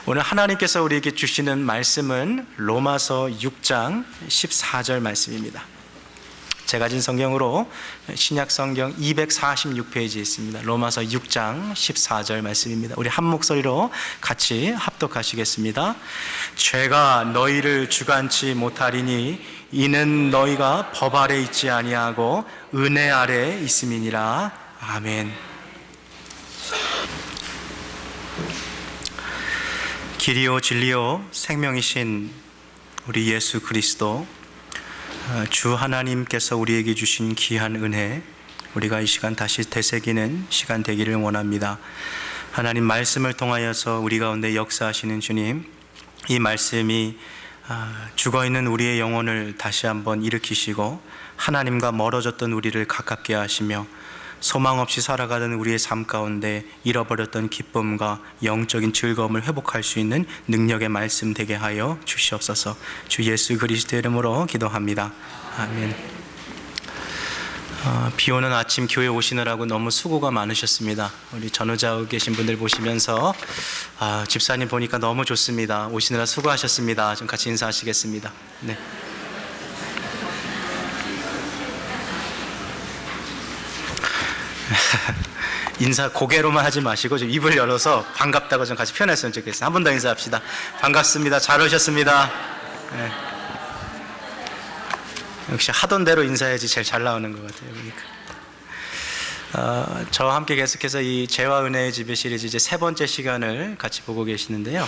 오늘 하나님께서 우리에게 주시는 말씀은 로마서 6장 14절 말씀입니다. 제가 가진 성경으로 신약 성경 246페이지에 있습니다. 로마서 6장 14절 말씀입니다. 우리 한 목소리로 같이 합독하시겠습니다. 죄가 너희를 주관치 못하리니 이는 너희가 법 아래 있지 아니하고 은혜 아래 있음이니라. 아멘. 길이요 진리요 생명이신 우리 예수 그리스도, 주 하나님께서 우리에게 주신 귀한 은혜, 우리가 이 시간 다시 되새기는 시간 되기를 원합니다. 하나님 말씀을 통하여서 우리 가운데 역사하시는 주님, 이 말씀이 죽어있는 우리의 영혼을 다시 한번 일으키시고 하나님과 멀어졌던 우리를 가깝게 하시며 소망 없이 살아가던 우리의 삶 가운데 잃어버렸던 기쁨과 영적인 즐거움을 회복할 수 있는 능력의 말씀 되게 하여 주시옵소서. 주 예수 그리스도의 이름으로 기도합니다. 아멘. 비 오는 아침 교회 오시느라고 너무 수고가 많으셨습니다. 우리 전후좌우 계신 분들 보시면서 집사님 보니까 너무 좋습니다. 오시느라 수고하셨습니다. 좀 같이 인사하시겠습니다. 네. 인사 고개로만 하지 마시고 좀 입을 열어서 반갑다고 좀 같이 표현했으면 좋겠어요. 한 번 더 인사합시다. 반갑습니다. 잘 오셨습니다. 네. 역시 하던 대로 인사해야지 제일 잘 나오는 것 같아요. 그러니까. 저와 함께 계속해서 이 죄와 은혜의 지배 시리즈 이제 세 번째 시간을 같이 보고 계시는데요.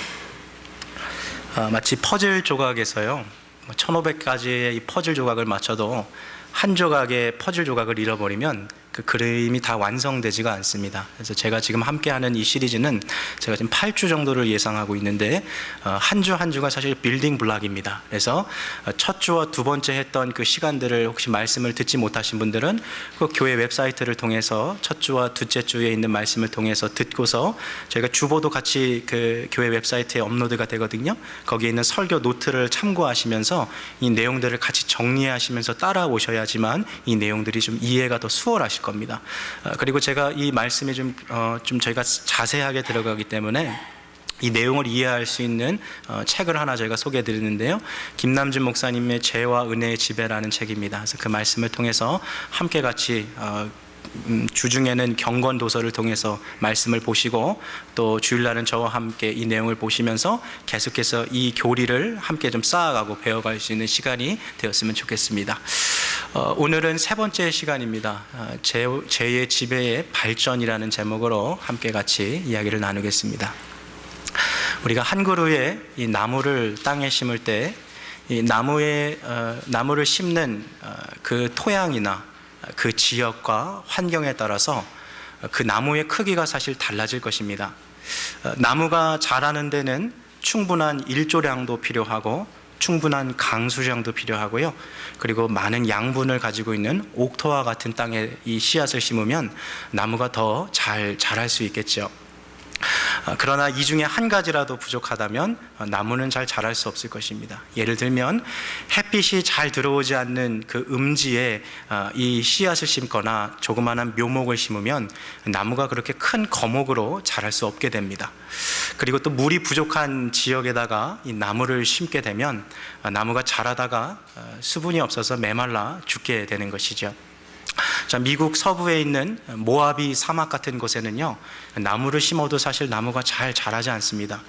마치 퍼즐 조각에서요, 1500가지의 이 퍼즐 조각을 맞춰도 한 조각의 퍼즐 조각을 잃어버리면 그 그림이 다 완성되지가 않습니다. 그래서 제가 지금 함께하는 이 시리즈는 제가 지금 8주 정도를 예상하고 있는데 한 주 한 주가 사실 빌딩 블록입니다. 그래서 첫 주와 두 번째 했던 그 시간들을 혹시 말씀을 듣지 못하신 분들은 그 교회 웹사이트를 통해서 첫 주와 둘째 주에 있는 말씀을 통해서 듣고서 저희가 주보도 같이 그 교회 웹사이트에 업로드가 되거든요. 거기에 있는 설교 노트를 참고하시면서 이 내용들을 같이 정리하시면서 따라오셔야지만 이 내용들이 좀 이해가 더 수월하실 겁니다. 그리고 제가 이 말씀에 좀 저희가 자세하게 들어가기 때문에 이 내용을 이해할 수 있는 책을 하나 저희가 소개해 드리는데요. 김남준 목사님의 죄와 은혜의 지배라는 책입니다. 그래서 그 말씀을 통해서 함께 같이 주중에는 경건 도서를 통해서 말씀을 보시고 또 주일날은 저와 함께 이 내용을 보시면서 계속해서 이 교리를 함께 좀 쌓아가고 배워갈 수 있는 시간이 되었으면 좋겠습니다. 오늘은 세 번째 시간입니다. 죄의 지배의 발전이라는 제목으로 함께 같이 이야기를 나누겠습니다. 우리가 한 그루의 이 나무를 땅에 심을 때 이 나무를 심는 그 토양이나 그 지역과 환경에 따라서 그 나무의 크기가 사실 달라질 것입니다. 나무가 자라는 데는 충분한 일조량도 필요하고 충분한 강수량도 필요하고요. 그리고 많은 양분을 가지고 있는 옥토와 같은 땅에 이 씨앗을 심으면 나무가 더 잘 자랄 수 있겠죠. 그러나 이 중에 한 가지라도 부족하다면 나무는 잘 자랄 수 없을 것입니다. 예를 들면 햇빛이 잘 들어오지 않는 그 음지에 이 씨앗을 심거나 조그마한 묘목을 심으면 나무가 그렇게 큰 거목으로 자랄 수 없게 됩니다. 그리고 또 물이 부족한 지역에다가 이 나무를 심게 되면 나무가 자라다가 수분이 없어서 메말라 죽게 되는 것이죠. 자, 미국 서부에 있는 모하비 사막 같은 곳에는요, 나무를 심어도 사실 나무가 잘 자라지 않습니다.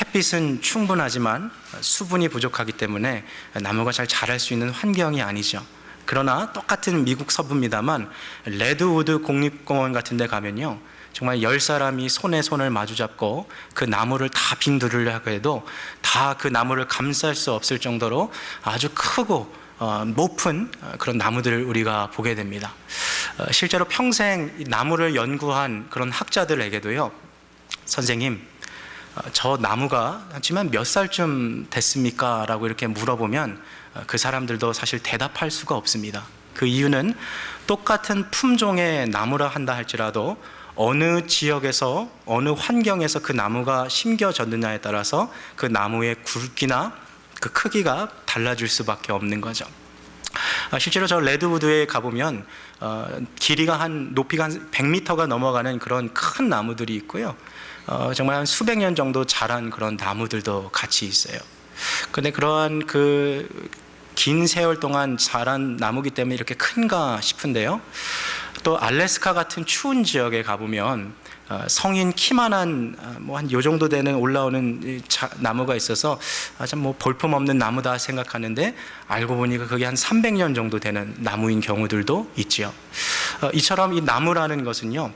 햇빛은 충분하지만 수분이 부족하기 때문에 나무가 잘 자랄 수 있는 환경이 아니죠. 그러나 똑같은 미국 서부입니다만 레드우드 국립공원 같은 데 가면요, 정말 10사람이 손에 손을 마주 잡고 그 나무를 다 빙두르려고 해도 다 그 나무를 감쌀 수 없을 정도로 아주 크고 높은 그런 나무들을 우리가 보게 됩니다. 실제로 평생 나무를 연구한 그런 학자들에게도요, 선생님, 저 나무가 하지만 몇 살쯤 됐습니까? 라고 이렇게 물어보면 그 사람들도 사실 대답할 수가 없습니다. 그 이유는 똑같은 품종의 나무라 한다 할지라도 어느 지역에서 어느 환경에서 그 나무가 심겨졌느냐에 따라서 그 나무의 굵기나 그 크기가 달라질 수밖에 없는 거죠. 실제로 저 레드우드에 가보면 높이가 한 100m가 넘어가는 그런 큰 나무들이 있고요. 정말 한 수백 년 정도 자란 그런 나무들도 같이 있어요. 근데 그러한 그 긴 세월 동안 자란 나무기 때문에 이렇게 큰가 싶은데요. 또 알래스카 같은 추운 지역에 가보면 성인 키만한 뭐 한 요 정도 되는 올라오는 나무가 있어서 참 뭐 볼품없는 나무다 생각하는데 알고 보니까 그게 한 300년 정도 되는 나무인 경우들도 있지요. 이처럼 이 나무라는 것은요,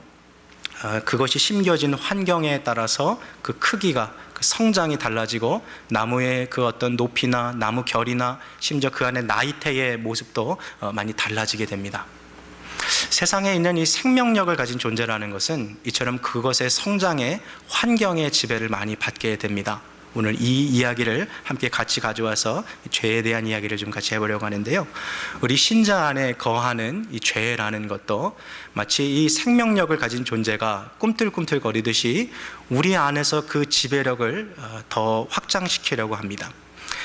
그것이 심겨진 환경에 따라서 그 크기가, 그 성장이 달라지고 나무의 그 어떤 높이나 나무 결이나 심지어 그 안에 나이테의 모습도 많이 달라지게 됩니다. 세상에 있는 이 생명력을 가진 존재라는 것은 이처럼 그것의 성장에 환경의 지배를 많이 받게 됩니다. 오늘 이 이야기를 함께 같이 가져와서 죄에 대한 이야기를 좀 같이 해보려고 하는데요. 우리 신자 안에 거하는 이 죄라는 것도 마치 이 생명력을 가진 존재가 꿈틀꿈틀 거리듯이 우리 안에서 그 지배력을 더 확장시키려고 합니다.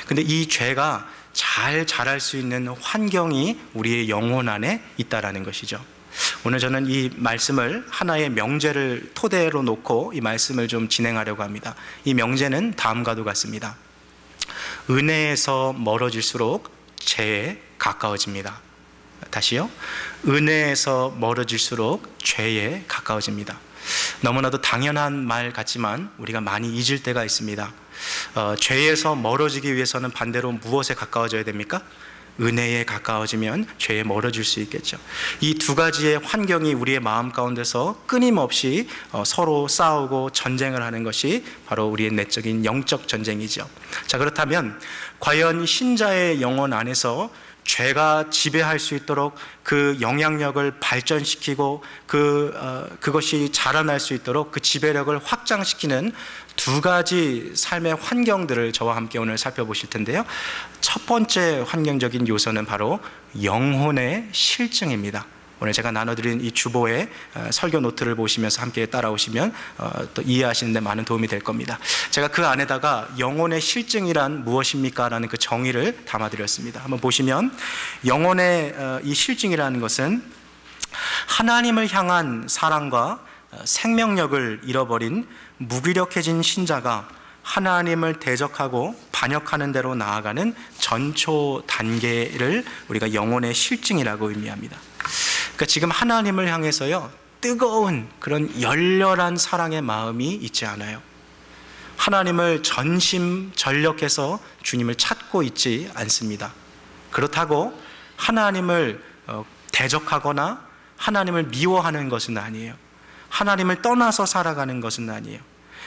근데 이 죄가 잘 자랄 수 있는 환경이 우리의 영혼 안에 있다라는 것이죠. 오늘 저는 이 말씀을 하나의 명제를 토대로 놓고 이 말씀을 좀 진행하려고 합니다. 이 명제는 다음과도 같습니다. 은혜에서 멀어질수록 죄에 가까워집니다. 다시요. 은혜에서 멀어질수록 죄에 가까워집니다. 너무나도 당연한 말 같지만 우리가 많이 잊을 때가 있습니다. 죄에서 멀어지기 위해서는 반대로 무엇에 가까워져야 됩니까? 은혜에 가까워지면 죄에 멀어질 수 있겠죠. 이 두 가지의 환경이 우리의 마음 가운데서 끊임없이 서로 싸우고 전쟁을 하는 것이 바로 우리의 내적인 영적 전쟁이죠. 자, 그렇다면 과연 신자의 영혼 안에서 죄가 지배할 수 있도록 그 영향력을 발전시키고 그것이 자라날 수 있도록 그 지배력을 확장시키는 두 가지 삶의 환경들을 저와 함께 오늘 살펴보실 텐데요. 첫 번째 환경적인 요소는 바로 영혼의 실증입니다. 오늘 제가 나눠드린 이 주보의 설교 노트를 보시면서 함께 따라오시면 또 이해하시는 데 많은 도움이 될 겁니다. 제가 그 안에다가 영혼의 실증이란 무엇입니까? 라는 그 정의를 담아드렸습니다. 한번 보시면 영혼의 이 실증이라는 것은 하나님을 향한 사랑과 생명력을 잃어버린 무기력해진 신자가 하나님을 대적하고 반역하는 대로 나아가는 전초 단계를 우리가 영혼의 실증이라고 의미합니다. 그러니까 지금 하나님을 향해서요, 뜨거운 그런 열렬한 사랑의 마음이 있지 않아요. 하나님을 전심전력해서 주님을 찾고 있지 않습니다. 그렇다고 하나님을 대적하거나 하나님을 미워하는 것은 아니에요. 하나님을 떠나서 살아가는 것은 아니에요.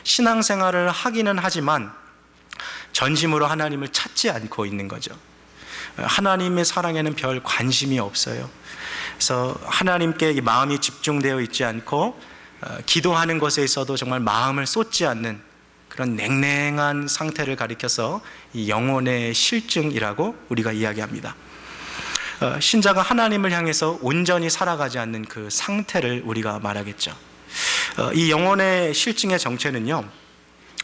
신앙생활을 하기는 하지만 전심으로 하나님을 찾지 않고 있는 거죠. 하나님의 사랑에는 별 관심이 없어요. 그래서 하나님께 마음이 집중되어 있지 않고 기도하는 것에 있어도 정말 마음을 쏟지 않는 그런 냉랭한 상태를 가리켜서 이 영혼의 실증이라고 우리가 이야기합니다. 신자가 하나님을 향해서 온전히 살아가지 않는 그 상태를 우리가 말하겠죠. 이 영혼의 실증의 정체는요,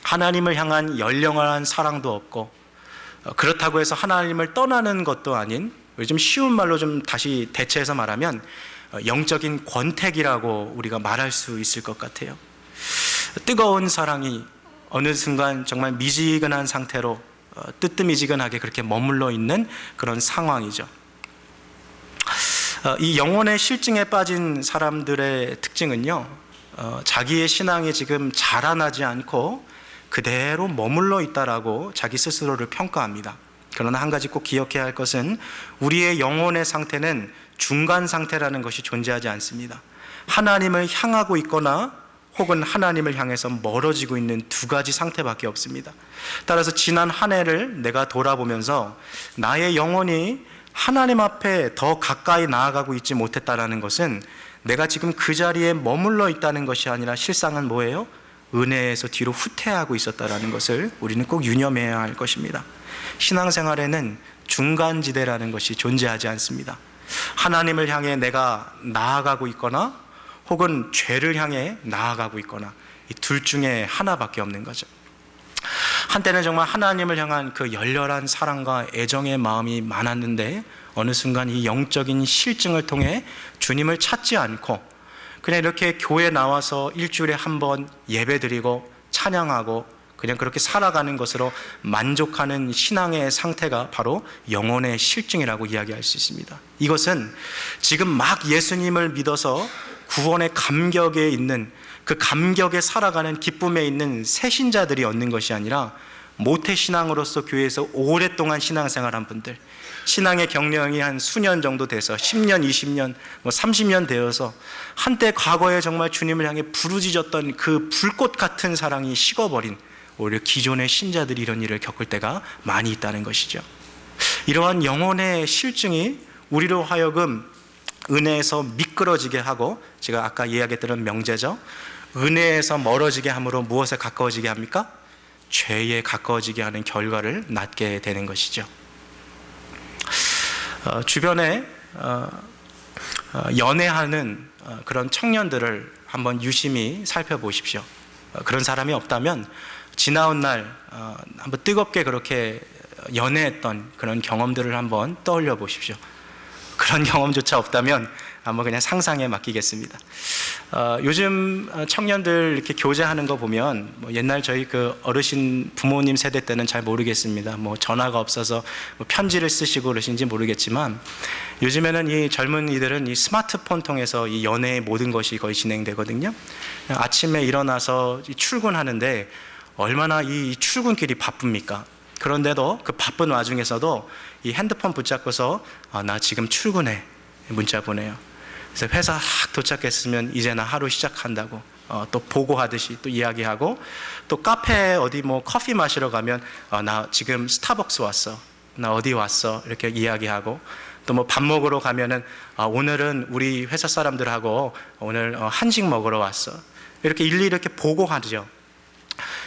하나님을 향한 열렬한 사랑도 없고 그렇다고 해서 하나님을 떠나는 것도 아닌, 요즘 쉬운 말로 좀 다시 대체해서 말하면 영적인 권태기라고 우리가 말할 수 있을 것 같아요. 뜨거운 사랑이 어느 순간 정말 미지근한 상태로 뜨뜻미지근하게 그렇게 머물러 있는 그런 상황이죠. 이 영혼의 실증에 빠진 사람들의 특징은요, 자기의 신앙이 지금 자라나지 않고 그대로 머물러 있다라고 자기 스스로를 평가합니다. 그러나 한 가지 꼭 기억해야 할 것은 우리의 영혼의 상태는 중간 상태라는 것이 존재하지 않습니다. 하나님을 향하고 있거나 혹은 하나님을 향해서 멀어지고 있는 두 가지 상태밖에 없습니다. 따라서 지난 한 해를 내가 돌아보면서 나의 영혼이 하나님 앞에 더 가까이 나아가고 있지 못했다는 것은 내가 지금 그 자리에 머물러 있다는 것이 아니라 실상은 뭐예요? 은혜에서 뒤로 후퇴하고 있었다는 것을 우리는 꼭 유념해야 할 것입니다. 신앙생활에는 중간지대라는 것이 존재하지 않습니다. 하나님을 향해 내가 나아가고 있거나 혹은 죄를 향해 나아가고 있거나 이 둘 중에 하나밖에 없는 거죠. 한때는 정말 하나님을 향한 그 열렬한 사랑과 애정의 마음이 많았는데 어느 순간 이 영적인 실증을 통해 주님을 찾지 않고 그냥 이렇게 교회 나와서 일주일에 한 번 예배드리고 찬양하고 그냥 그렇게 살아가는 것으로 만족하는 신앙의 상태가 바로 영혼의 실증이라고 이야기할 수 있습니다. 이것은 지금 막 예수님을 믿어서 구원의 감격에 있는, 그 감격에 살아가는 기쁨에 있는 새신자들이 얻는 것이 아니라 모태신앙으로서 교회에서 오랫동안 신앙생활한 분들, 신앙의 경력이 한 수년 정도 돼서 10년, 20년, 30년 되어서 한때 과거에 정말 주님을 향해 부르짖었던 그 불꽃 같은 사랑이 식어버린 오히려 기존의 신자들이 이런 일을 겪을 때가 많이 있다는 것이죠. 이러한 영혼의 실증이 우리로 하여금 은혜에서 미끄러지게 하고, 제가 아까 이야기했던 명제죠. 은혜에서 멀어지게 함으로 무엇에 가까워지게 합니까? 죄에 가까워지게 하는 결과를 낳게 되는 것이죠. 주변에 연애하는 그런 청년들을 한번 유심히 살펴보십시오. 그런 사람이 없다면 지나온 날 한번 뜨겁게 그렇게 연애했던 그런 경험들을 한번 떠올려 보십시오. 그런 경험조차 없다면 한번 그냥 상상에 맡기겠습니다. 요즘 청년들 이렇게 교제하는 거 보면 옛날 저희 그 어르신 부모님 세대 때는 잘 모르겠습니다. 전화가 없어서 편지를 쓰시고 그러신지 모르겠지만 요즘에는 이 젊은이들은 이 스마트폰 통해서 이 연애의 모든 것이 거의 진행되거든요. 아침에 일어나서 출근하는데 얼마나 이 출근길이 바쁩니까? 그런데도 그 바쁜 와중에서도 이 핸드폰 붙잡고서 나 지금 출근해 문자 보내요. 그래서 회사 딱 도착했으면 이제 나 하루 시작한다고 또 보고하듯이 또 이야기하고, 또 카페 어디 커피 마시러 가면 나 지금 스타벅스 왔어, 나 어디 왔어 이렇게 이야기하고, 또 밥 먹으러 가면은 오늘은 우리 회사 사람들하고 오늘 한식 먹으러 왔어 이렇게 일일이 이렇게 보고하죠.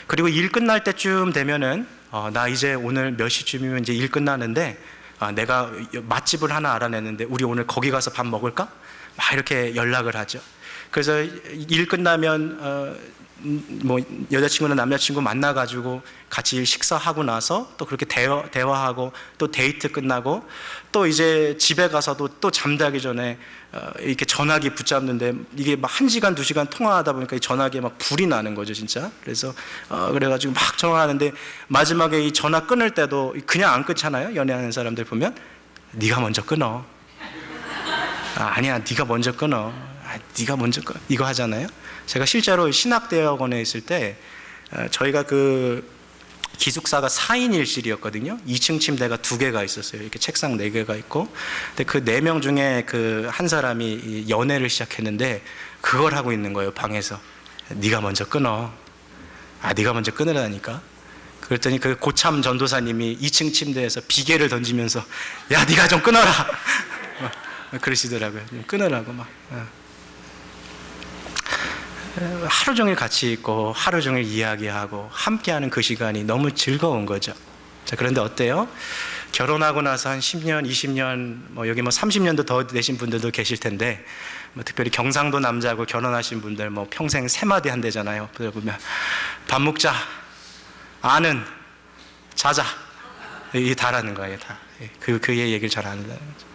그리고 일 끝날 때쯤 되면은 나 이제 오늘 몇 시쯤이면 이제 일 끝나는데 내가 맛집을 하나 알아냈는데 우리 오늘 거기 가서 밥 먹을까? 막 이렇게 연락을 하죠. 그래서 일 끝나면 여자친구나 남자친구 만나가지고 같이 식사하고 나서 또 그렇게 대화하고 또 데이트 끝나고 또 이제 집에 가서도 또 잠자기 전에 이렇게 전화기 붙잡는데 이게 막 1시간, 2시간 통화하다 보니까 이 전화기에 막 불이 나는 거죠, 진짜. 그래서 그래가지고 막 전화하는데 마지막에 이 전화 끊을 때도 그냥 안 끊잖아요. 연애하는 사람들 보면 네가 먼저 끊어. 아니야, 네가 먼저 끊어. 네가 먼저 끊어. 이거 하잖아요. 제가 실제로 신학대학원에 있을 때 저희가 그 기숙사가 4인 1실이었거든요. 2층 침대가 2개가 있었어요. 이렇게 책상 4개가 있고. 근데 그 4명 중에 그 한 사람이 연애를 시작했는데 그걸 하고 있는 거예요, 방에서. 네가 먼저 끊어. 네가 먼저 끊으라니까. 그랬더니 그 고참 전도사님이 2층 침대에서 비계를 던지면서 야, 네가 좀 끊어라. 그러시더라고요. 끊으라고 막. 하루 종일 같이 있고 하루 종일 이야기하고 함께하는 그 시간이 너무 즐거운 거죠. 자, 그런데 어때요? 결혼하고 나서 한 10년, 20년, 여기 30년도 더 되신 분들도 계실 텐데, 특별히 경상도 남자하고 결혼하신 분들 평생 3마디 한대잖아요. 보면 밥 먹자, 아는, 자자, 이게 다라는 거예요. 다. 그의 얘기를 잘 안 한다는 거죠.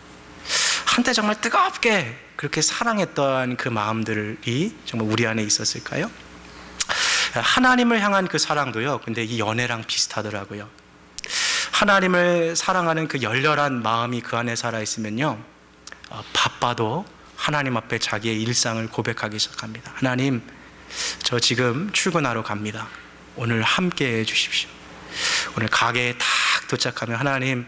한때 정말 뜨겁게 그렇게 사랑했던 그 마음들이 정말 우리 안에 있었을까요? 하나님을 향한 그 사랑도요, 근데 이 연애랑 비슷하더라고요. 하나님을 사랑하는 그 열렬한 마음이 그 안에 살아있으면요, 바빠도 하나님 앞에 자기의 일상을 고백하기 시작합니다. 하나님, 저 지금 출근하러 갑니다. 오늘 함께 해주십시오. 오늘 가게에 딱 도착하면 하나님,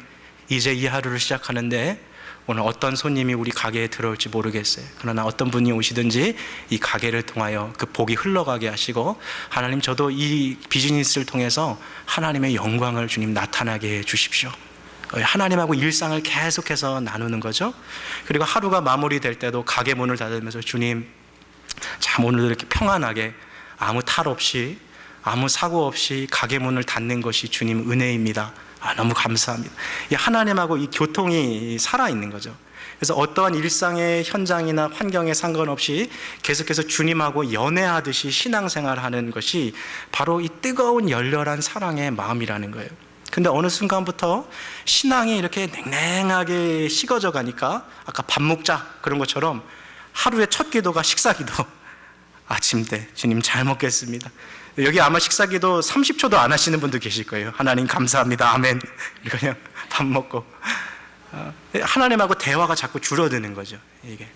이제 이 하루를 시작하는데 오늘 어떤 손님이 우리 가게에 들어올지 모르겠어요. 그러나 어떤 분이 오시든지 이 가게를 통하여 그 복이 흘러가게 하시고, 하나님, 저도 이 비즈니스를 통해서 하나님의 영광을 주님 나타나게 해 주십시오. 하나님하고 일상을 계속해서 나누는 거죠. 그리고 하루가 마무리될 때도 가게 문을 닫으면서 주님, 참 오늘도 이렇게 평안하게 아무 탈 없이 아무 사고 없이 가게 문을 닫는 것이 주님 은혜입니다. 너무 감사합니다. 이 하나님하고 이 교통이 살아있는 거죠. 그래서 어떠한 일상의 현장이나 환경에 상관없이 계속해서 주님하고 연애하듯이 신앙생활하는 것이 바로 이 뜨거운 열렬한 사랑의 마음이라는 거예요. 근데 어느 순간부터 신앙이 이렇게 냉랭하게 식어져 가니까 아까 밥 먹자 그런 것처럼 하루의 첫 기도가 식사기도. 아침 때 주님 잘 먹겠습니다. 여기 아마 식사기도 30초도 안 하시는 분도 계실 거예요. 하나님 감사합니다. 아멘. 그냥 밥 먹고 하나님하고 대화가 자꾸 줄어드는 거죠. 이게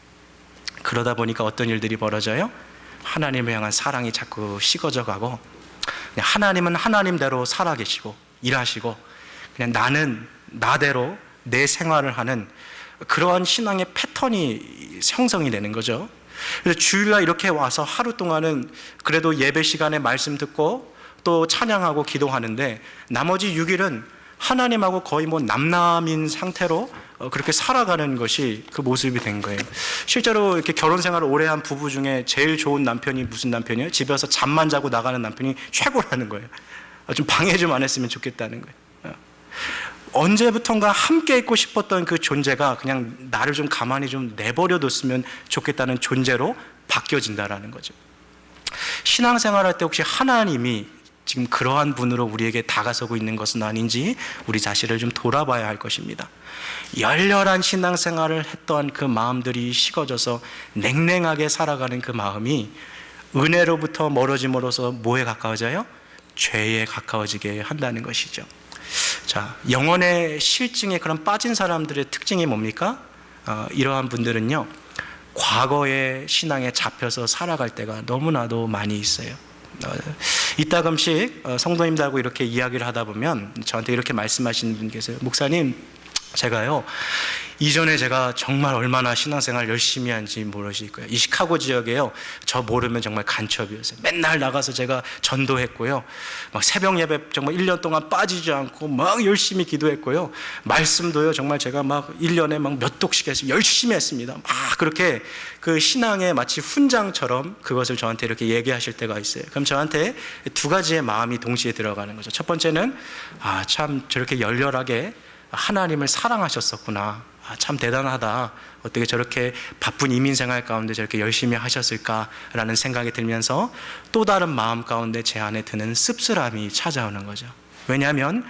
그러다 보니까 어떤 일들이 벌어져요? 하나님을 향한 사랑이 자꾸 식어져 가고, 그냥 하나님은 하나님대로 살아계시고 일하시고, 그냥 나는 나대로 내 생활을 하는 그러한 신앙의 패턴이 형성이 되는 거죠. 그래서 주일날 이렇게 와서 하루 동안은 그래도 예배 시간에 말씀 듣고 또 찬양하고 기도하는데, 나머지 6일은 하나님하고 거의 뭐 남남인 상태로 그렇게 살아가는 것이 그 모습이 된 거예요. 실제로 이렇게 결혼 생활을 오래 한 부부 중에 제일 좋은 남편이 무슨 남편이에요? 집에서 잠만 자고 나가는 남편이 최고라는 거예요. 좀 방해 좀 안 했으면 좋겠다는 거예요. 언제부턴가 함께 있고 싶었던 그 존재가 그냥 나를 좀 가만히 좀 내버려뒀으면 좋겠다는 존재로 바뀌어진다라는 거죠. 신앙생활할 때 혹시 하나님이 지금 그러한 분으로 우리에게 다가서고 있는 것은 아닌지 우리 자신을 좀 돌아봐야 할 것입니다. 열렬한 신앙생활을 했던 그 마음들이 식어져서 냉랭하게 살아가는 그 마음이 은혜로부터 멀어짐으로써 뭐에 가까워져요? 죄에 가까워지게 한다는 것이죠. 자, 영혼의 실증에 그런 빠진 사람들의 특징이 뭡니까? 이러한 분들은요, 과거의 신앙에 잡혀서 살아갈 때가 너무나도 많이 있어요. 이따금씩 성도님들하고 이렇게 이야기를 하다 보면 저한테 이렇게 말씀하시는 분 계세요. 목사님, 제가요, 이전에 제가 정말 얼마나 신앙생활 열심히 한지 모르실 거예요. 이 시카고 지역에요, 저 모르면 정말 간첩이었어요. 맨날 나가서 제가 전도했고요, 막 새벽 예배 정말 1년 동안 빠지지 않고 막 열심히 기도했고요, 말씀도요 정말 제가 막 1년에 막 몇 독씩 했습니다. 열심히 했습니다. 막 그렇게 그 신앙에 마치 훈장처럼 그것을 저한테 이렇게 얘기하실 때가 있어요. 그럼 저한테 두 가지의 마음이 동시에 들어가는 거죠. 첫 번째는 참 저렇게 열렬하게 하나님을 사랑하셨었구나, 참 대단하다, 어떻게 저렇게 바쁜 이민생활 가운데 저렇게 열심히 하셨을까라는 생각이 들면서 또 다른 마음 가운데 제 안에 드는 씁쓸함이 찾아오는 거죠. 왜냐하면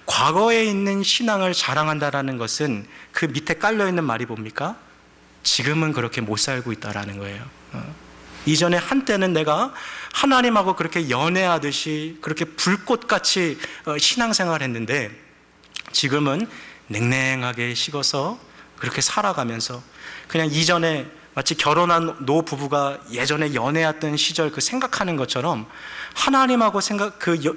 과거에 있는 신앙을 자랑한다라는 것은 그 밑에 깔려있는 말이 뭡니까? 지금은 그렇게 못 살고 있다라는 거예요. 이전에 한때는 내가 하나님하고 그렇게 연애하듯이 그렇게 불꽃같이 신앙생활을 했는데, 지금은 냉랭하게 식어서 그렇게 살아가면서 그냥 이전에 마치 결혼한 노부부가 예전에 연애했던 시절 그 생각하는 것처럼 하나님하고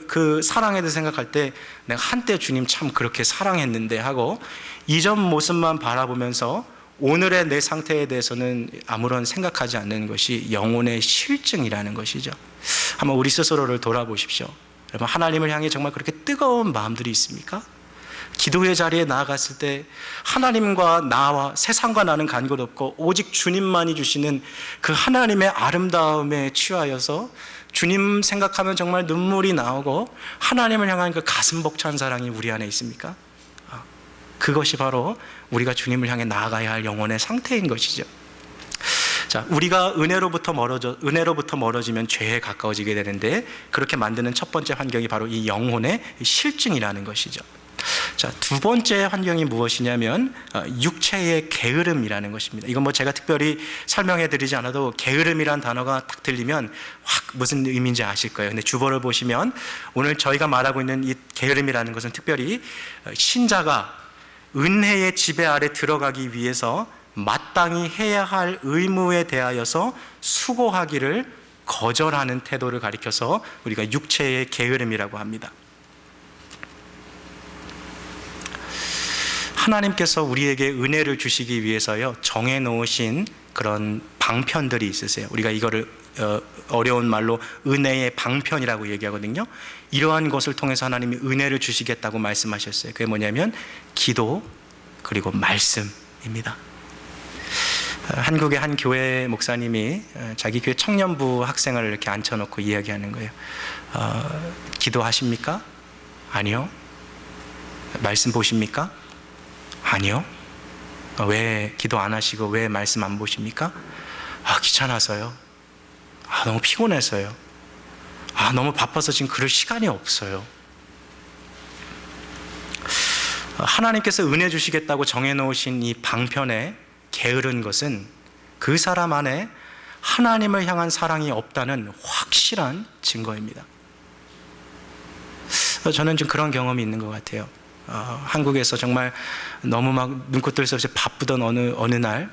그 사랑에 대해 생각할 때 내가 한때 주님 참 그렇게 사랑했는데 하고 이전 모습만 바라보면서 오늘의 내 상태에 대해서는 아무런 생각하지 않는 것이 영혼의 실증이라는 것이죠. 한번 우리 스스로를 돌아보십시오. 여러분, 하나님을 향해 정말 그렇게 뜨거운 마음들이 있습니까? 기도의 자리에 나아갔을 때 하나님과 나와 세상과 나는 간격 없고 오직 주님만이 주시는 그 하나님의 아름다움에 취하여서 주님 생각하면 정말 눈물이 나오고 하나님을 향한 그 가슴 벅찬 사랑이 우리 안에 있습니까? 그것이 바로 우리가 주님을 향해 나아가야 할 영혼의 상태인 것이죠. 자, 우리가 은혜로부터 멀어지면 죄에 가까워지게 되는데, 그렇게 만드는 첫 번째 환경이 바로 이 영혼의 실증이라는 것이죠. 자, 두 번째 환경이 무엇이냐면 육체의 게으름이라는 것입니다. 이건 뭐 제가 특별히 설명해 드리지 않아도 게으름이란 단어가 딱 들리면 확 무슨 의미인지 아실 거예요. 근데 주보를 보시면 오늘 저희가 말하고 있는 이 게으름이라는 것은 특별히 신자가 은혜의 지배 아래 들어가기 위해서 마땅히 해야 할 의무에 대하여서 수고하기를 거절하는 태도를 가리켜서 우리가 육체의 게으름이라고 합니다. 하나님께서 우리에게 은혜를 주시기 위해서요, 정해놓으신 그런 방편들이 있으세요. 우리가 이거를 어려운 말로 은혜의 방편이라고 얘기하거든요. 이러한 것을 통해서 하나님이 은혜를 주시겠다고 말씀하셨어요. 그게 뭐냐면 기도 그리고 말씀입니다. 한국의 한 교회 목사님이 자기 교회 청년부 학생을 이렇게 앉혀놓고 이야기하는 거예요. 기도하십니까? 아니요. 말씀 보십니까? 아니요. 왜 기도 안 하시고 왜 말씀 안 보십니까? 귀찮아서요. 너무 피곤해서요. 너무 바빠서 지금 그럴 시간이 없어요. 하나님께서 은혜 주시겠다고 정해놓으신 이 방편에 게으른 것은 그 사람 안에 하나님을 향한 사랑이 없다는 확실한 증거입니다. 저는 좀 그런 경험이 있는 것 같아요. 한국에서 정말 너무 막 눈코 뜰 새 없이 바쁘던 어느 날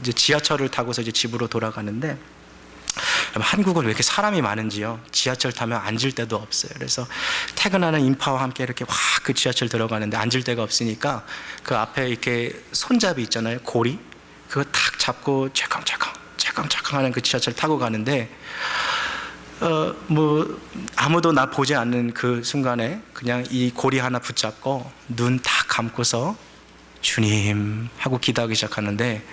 이제 지하철을 타고서 이제 집으로 돌아가는데, 한국은 왜 이렇게 사람이 많은지요. 지하철 타면 앉을 데도 없어요. 그래서 퇴근하는 인파와 함께 이렇게 확 그 지하철 들어가는데 앉을 데가 없으니까 그 앞에 이렇게 손잡이 있잖아요. 고리. 그거 탁 잡고 찰컹찰컹 하는 그 지하철 타고 가는데, 아무도 나 보지 않는 그 순간에 그냥 이 고리 하나 붙잡고 눈 딱 감고서 주님 하고 기도하기 시작하는데,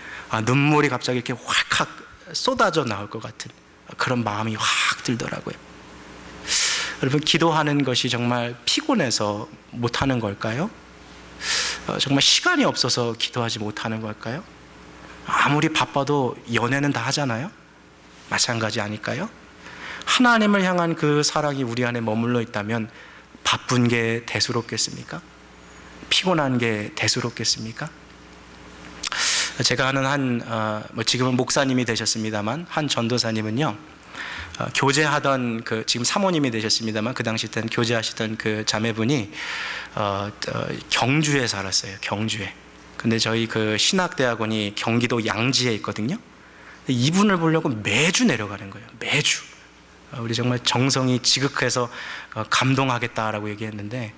눈물이 갑자기 이렇게 확 쏟아져 나올 것 같은 그런 마음이 확 들더라고요. 여러분, 기도하는 것이 정말 피곤해서 못하는 걸까요? 정말 시간이 없어서 기도하지 못하는 걸까요? 아무리 바빠도 연애는 다 하잖아요. 마찬가지 아닐까요? 하나님을 향한 그 사랑이 우리 안에 머물러 있다면 바쁜 게 대수롭겠습니까? 피곤한 게 대수롭겠습니까? 제가 아는 지금은 목사님이 되셨습니다만, 한 전도사님은요, 교제하던 지금 사모님이 되셨습니다만, 그 당시 때는 교제하시던 그 자매분이 경주에 살았어요. 경주에. 근데 저희 그 신학대학원이 경기도 양지에 있거든요. 이분을 보려고 매주 내려가는 거예요. 매주. 우리 정말 정성이 지극해서 감동하겠다라고 얘기했는데,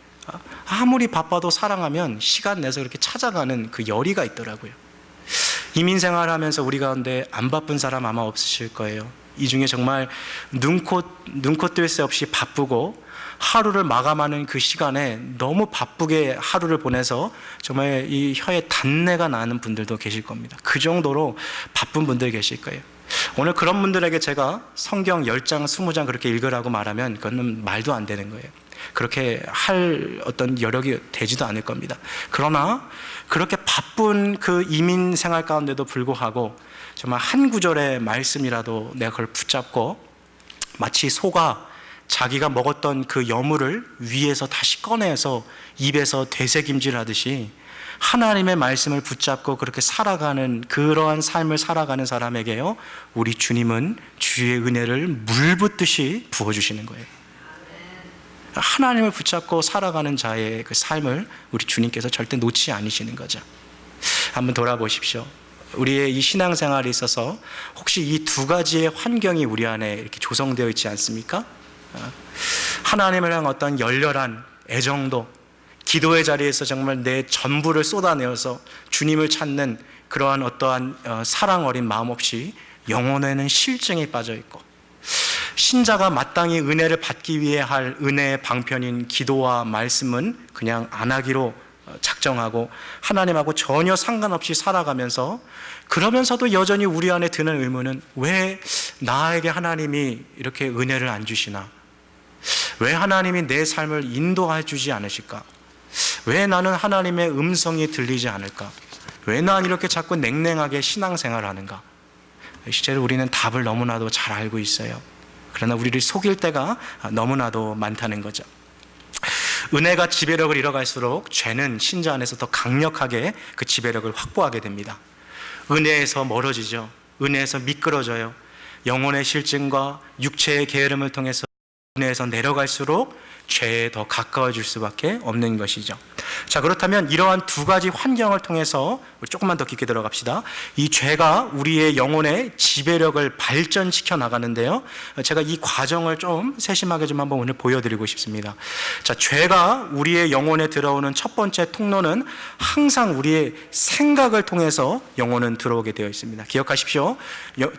아무리 바빠도 사랑하면 시간 내서 그렇게 찾아가는 그 열의가 있더라고요. 이민생활 하면서 우리 가운데 안 바쁜 사람 아마 없으실 거예요. 이 중에 정말 눈코 뜰 새 없이 바쁘고 하루를 마감하는 그 시간에 너무 바쁘게 하루를 보내서 정말 이 혀에 단내가 나는 분들도 계실 겁니다. 그 정도로 바쁜 분들 계실 거예요. 오늘 그런 분들에게 제가 성경 10장, 20장 그렇게 읽으라고 말하면 그거는 말도 안 되는 거예요. 그렇게 할 어떤 여력이 되지도 않을 겁니다. 그러나 그렇게 바쁜 그 이민 생활 가운데도 불구하고 정말 한 구절의 말씀이라도 내가 그걸 붙잡고, 마치 소가 자기가 먹었던 그 여물을 위에서 다시 꺼내서 입에서 되새김질 하듯이 하나님의 말씀을 붙잡고 그렇게 살아가는, 그러한 삶을 살아가는 사람에게요, 우리 주님은 주의 은혜를 물 붓듯이 부어주시는 거예요. 하나님을 붙잡고 살아가는 자의 그 삶을 우리 주님께서 절대 놓지 않으시는 거죠. 한번 돌아보십시오. 우리의 이 신앙생활에 있어서 혹시 이 두 가지의 환경이 우리 안에 이렇게 조성되어 있지 않습니까? 하나님을 향한 어떤 열렬한 애정도, 기도의 자리에서 정말 내 전부를 쏟아내어서 주님을 찾는 그러한 어떠한 사랑 어린 마음 없이 영혼에는 실증이 빠져 있고, 신자가 마땅히 은혜를 받기 위해 할 은혜의 방편인 기도와 말씀은 그냥 안 하기로 작정하고 하나님하고 전혀 상관없이 살아가면서, 그러면서도 여전히 우리 안에 드는 의문은, 왜 나에게 하나님이 이렇게 은혜를 안 주시나? 왜 하나님이 내 삶을 인도해 주지 않으실까? 왜 나는 하나님의 음성이 들리지 않을까? 왜 난 이렇게 자꾸 냉랭하게 신앙생활을 하는가? 실제로 우리는 답을 너무나도 잘 알고 있어요. 그러나 우리를 속일 때가 너무나도 많다는 거죠. 은혜가 지배력을 잃어갈수록 죄는 신자 안에서 더 강력하게 그 지배력을 확보하게 됩니다. 은혜에서 멀어지죠. 은혜에서 미끄러져요. 영혼의 실증과 육체의 게으름을 통해서 은혜에서 내려갈수록 죄에 더 가까워질 수밖에 없는 것이죠. 자, 그렇다면 이러한 두 가지 환경을 통해서 우리 조금만 더 깊게 들어갑시다. 이 죄가 우리의 영혼의 지배력을 발전시켜 나가는데요, 제가 이 과정을 좀 세심하게 좀 한번 오늘 보여드리고 싶습니다. 자, 죄가 우리의 영혼에 들어오는 첫 번째 통로는 항상 우리의 생각을 통해서 영혼은 들어오게 되어 있습니다. 기억하십시오.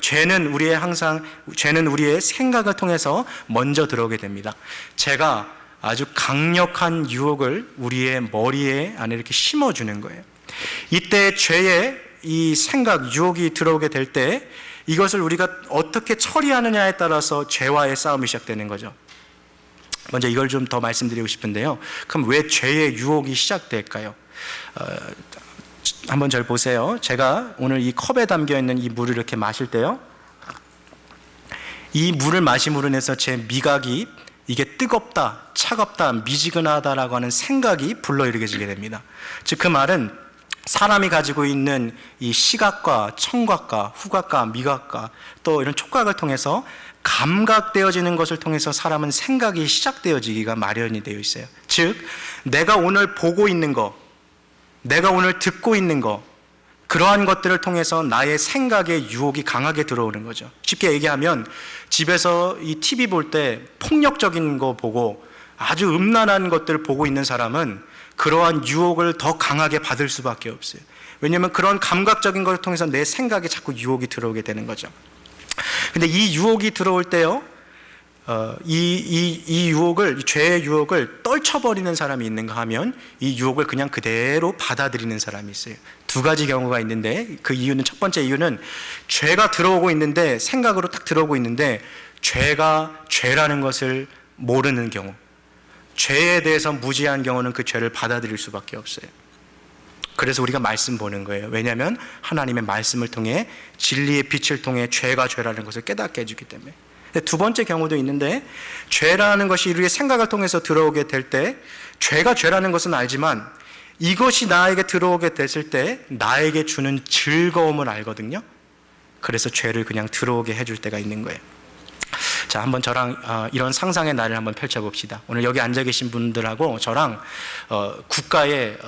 죄는 우리의 생각을 통해서 먼저 들어오게 됩니다. 제가 아주 강력한 유혹을 우리의 머리에 안에 이렇게 심어주는 거예요. 이때 죄의 이 생각, 유혹이 들어오게 될 때 이것을 우리가 어떻게 처리하느냐에 따라서 죄와의 싸움이 시작되는 거죠. 먼저 이걸 좀 더 말씀드리고 싶은데요. 그럼 왜 죄의 유혹이 시작될까요? 한번 절 보세요. 제가 오늘 이 컵에 담겨있는 이 물을 이렇게 마실 때요, 이 물을 마심으로 인해서 제 미각이 이게 뜨겁다, 차갑다, 미지근하다라고 하는 생각이 불러일으켜지게 됩니다. 즉 그 말은 사람이 가지고 있는 이 시각과 청각과 후각과 미각과 또 이런 촉각을 통해서 감각되어지는 것을 통해서 사람은 생각이 시작되어지기가 마련이 되어 있어요. 즉, 내가 오늘 보고 있는 거, 내가 오늘 듣고 있는 거, 그러한 것들을 통해서 나의 생각의 유혹이 강하게 들어오는 거죠. 쉽게 얘기하면 집에서 이 TV 볼 때 폭력적인 거 보고 아주 음란한 것들을 보고 있는 사람은 그러한 유혹을 더 강하게 받을 수밖에 없어요. 왜냐하면 그런 감각적인 것을 통해서 내 생각에 자꾸 유혹이 들어오게 되는 거죠. 근데 이 유혹이 들어올 때요, 이 유혹을, 이 죄의 유혹을 떨쳐버리는 사람이 있는가 하면 이 유혹을 그냥 그대로 받아들이는 사람이 있어요. 두 가지 경우가 있는데, 그 이유는, 첫 번째 이유는 죄가 들어오고 있는데, 생각으로 딱 들어오고 있는데 죄가 죄라는 것을 모르는 경우, 죄에 대해서 무지한 경우는 그 죄를 받아들일 수밖에 없어요. 그래서 우리가 말씀 보는 거예요. 왜냐하면 하나님의 말씀을 통해, 진리의 빛을 통해 죄가 죄라는 것을 깨닫게 해주기 때문에. 두 번째 경우도 있는데, 죄라는 것이 우리의 생각을 통해서 들어오게 될 때, 죄가 죄라는 것은 알지만 이것이 나에게 들어오게 됐을 때 나에게 주는 즐거움을 알거든요. 그래서 죄를 그냥 들어오게 해줄 때가 있는 거예요. 자, 한번 저랑 이런 상상의 날을 한번 펼쳐봅시다. 오늘 여기 앉아 계신 분들하고 저랑 국가의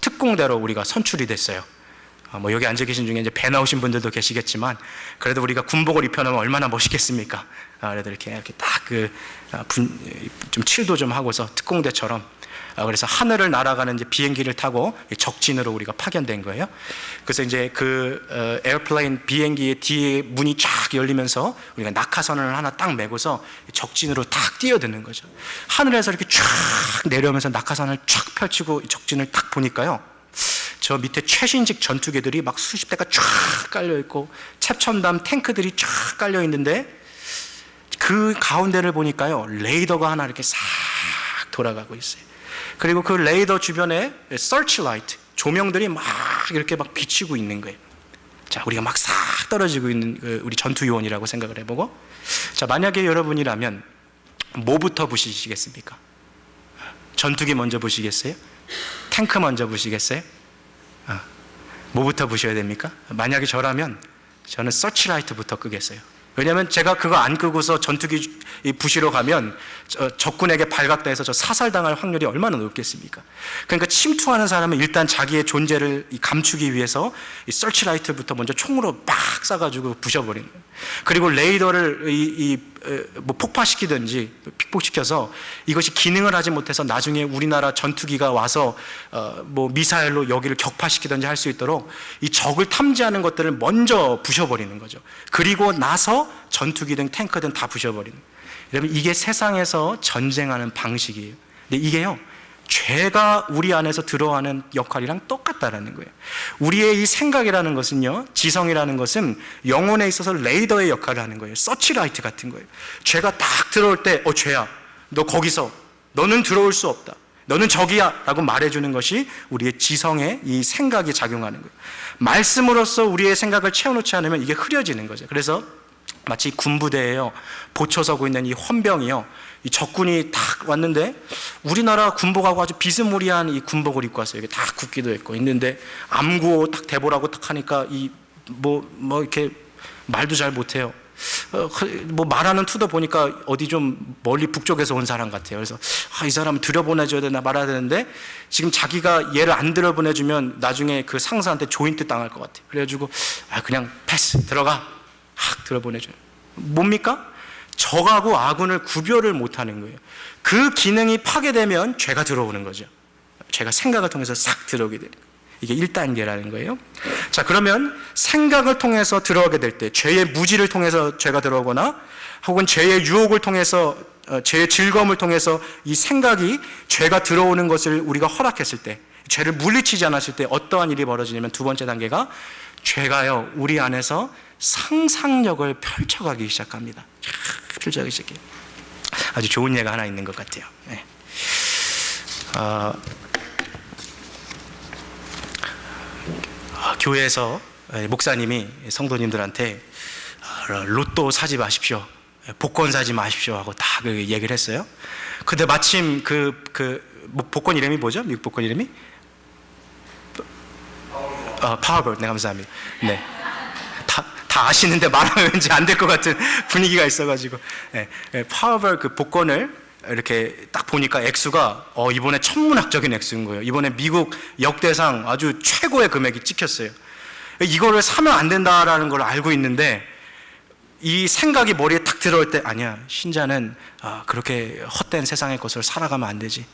특공대로 우리가 선출이 됐어요. 뭐 여기 앉아 계신 중에 이제 배 나오신 분들도 계시겠지만, 그래도 우리가 군복을 입혀놓으면 얼마나 멋있겠습니까? 그래도 이렇게 딱 좀 칠도 좀 하고서 특공대처럼, 그래서 하늘을 날아가는 이제 비행기를 타고 적진으로 우리가 파견된 거예요. 그래서 이제 그 에어플레인 비행기의 뒤에 문이 쫙 열리면서 우리가 낙하선을 하나 딱 메고서 적진으로 딱 뛰어드는 거죠. 하늘에서 이렇게 쫙 내려오면서 낙하선을 쫙 펼치고 적진을 딱 보니까요, 저 밑에 최신식 전투기들이 막 수십 대가 쫙 깔려 있고 최첨단 탱크들이 쫙 깔려 있는데, 그 가운데를 보니까요, 레이더가 하나 이렇게 싹 돌아가고 있어요. 그리고 그 레이더 주변에 서치라이트, 조명들이 막 이렇게 막 비치고 있는 거예요. 자, 우리가 막 싹 떨어지고 있는 우리 전투요원이라고 생각을 해보고, 자, 만약에 여러분이라면 뭐부터 보시겠습니까? 전투기 먼저 보시겠어요? 탱크 먼저 보시겠어요? 뭐부터 보셔야 됩니까? 만약에 저라면 저는 서치라이트부터 끄겠어요. 왜냐하면 제가 그거 안 끄고서 전투기 부시러 가면 적군에게 발각돼서 저 사살당할 확률이 얼마나 높겠습니까? 그러니까 침투하는 사람은 일단 자기의 존재를 감추기 위해서 이 서치라이트부터 먼저 총으로 빡 쏴가지고 부셔버리는 거예요. 그리고 레이더를 뭐 폭파시키든지 픽폭시켜서 이것이 기능을 하지 못해서 나중에 우리나라 전투기가 와서 뭐 미사일로 여기를 격파시키든지 할 수 있도록 이 적을 탐지하는 것들을 먼저 부셔버리는 거죠. 그리고 나서 전투기든 탱크든 다 부셔버리는 거예요. 여러분, 이게 세상에서 전쟁하는 방식이에요. 근데 이게요, 죄가 우리 안에서 들어가는 역할이랑 똑같다라는 거예요. 우리의 이 생각이라는 것은요, 지성이라는 것은 영혼에 있어서 레이더의 역할을 하는 거예요. 서치라이트 같은 거예요. 죄가 딱 들어올 때, 죄야, 너 거기서, 너는 들어올 수 없다, 너는 적이야 라고 말해주는 것이 우리의 지성의 이 생각이 작용하는 거예요. 말씀으로써 우리의 생각을 채워놓지 않으면 이게 흐려지는 거죠. 그래서 마치 군부대에요, 보초서고 있는 이 헌병이요, 이 적군이 딱 왔는데 우리나라 군복하고 아주 비스무리한 이 군복을 입고 왔어요. 이게 딱 국기도 있고 있는데, 암구호 딱 대보라고 딱 하니까 이 뭐 이렇게 말도 잘 못해요. 뭐 말하는 투도 보니까 어디 좀 멀리 북쪽에서 온 사람 같아요. 그래서 이 사람을 들여보내줘야 되나 말아야 되는데, 지금 자기가 얘를 안 들여보내주면 나중에 그 상사한테 조인트 당할 것 같아요. 그래가지고 그냥 패스, 들어가, 들여보내줘요. 뭡니까? 적하고 아군을 구별을 못하는 거예요. 그 기능이 파괴되면 죄가 들어오는 거죠. 죄가 생각을 통해서 싹 들어오게 되는 거예요. 이게 1단계라는 거예요. 자, 그러면 생각을 통해서 들어오게 될 때, 죄의 무지를 통해서 죄가 들어오거나 혹은 죄의 유혹을 통해서, 죄의 즐거움을 통해서 이 생각이 죄가 들어오는 것을 우리가 허락했을 때, 죄를 물리치지 않았을 때 어떠한 일이 벌어지냐면, 두 번째 단계가 죄가요, 우리 안에서 상상력을 펼쳐가기 시작합니다. 펼쳐가기 시작해요. 아주 좋은 예가 하나 있는 것 같아요. 네. 교회에서 목사님이 성도님들한테 로또 사지 마십시오, 복권 사지 마십시오 하고 다 그 얘기를 했어요. 근데 마침 복권 이름이 뭐죠? 미국 복권 이름이 파워벌. 네, 감사합니다. 네. 다 아시는데 말하면 왠지 안 될 것 같은 분위기가 있어가지고. 네, 파워벌 그 복권을 이렇게 딱 보니까 액수가 이번에 천문학적인 액수인 거예요. 이번에 미국 역대상 아주 최고의 금액이 찍혔어요. 이거를 사면 안 된다라는 걸 알고 있는데 이 생각이 머리에 탁 들어올 때, 아니야, 신자는 그렇게 헛된 세상의 것을 살아가면 안 되지.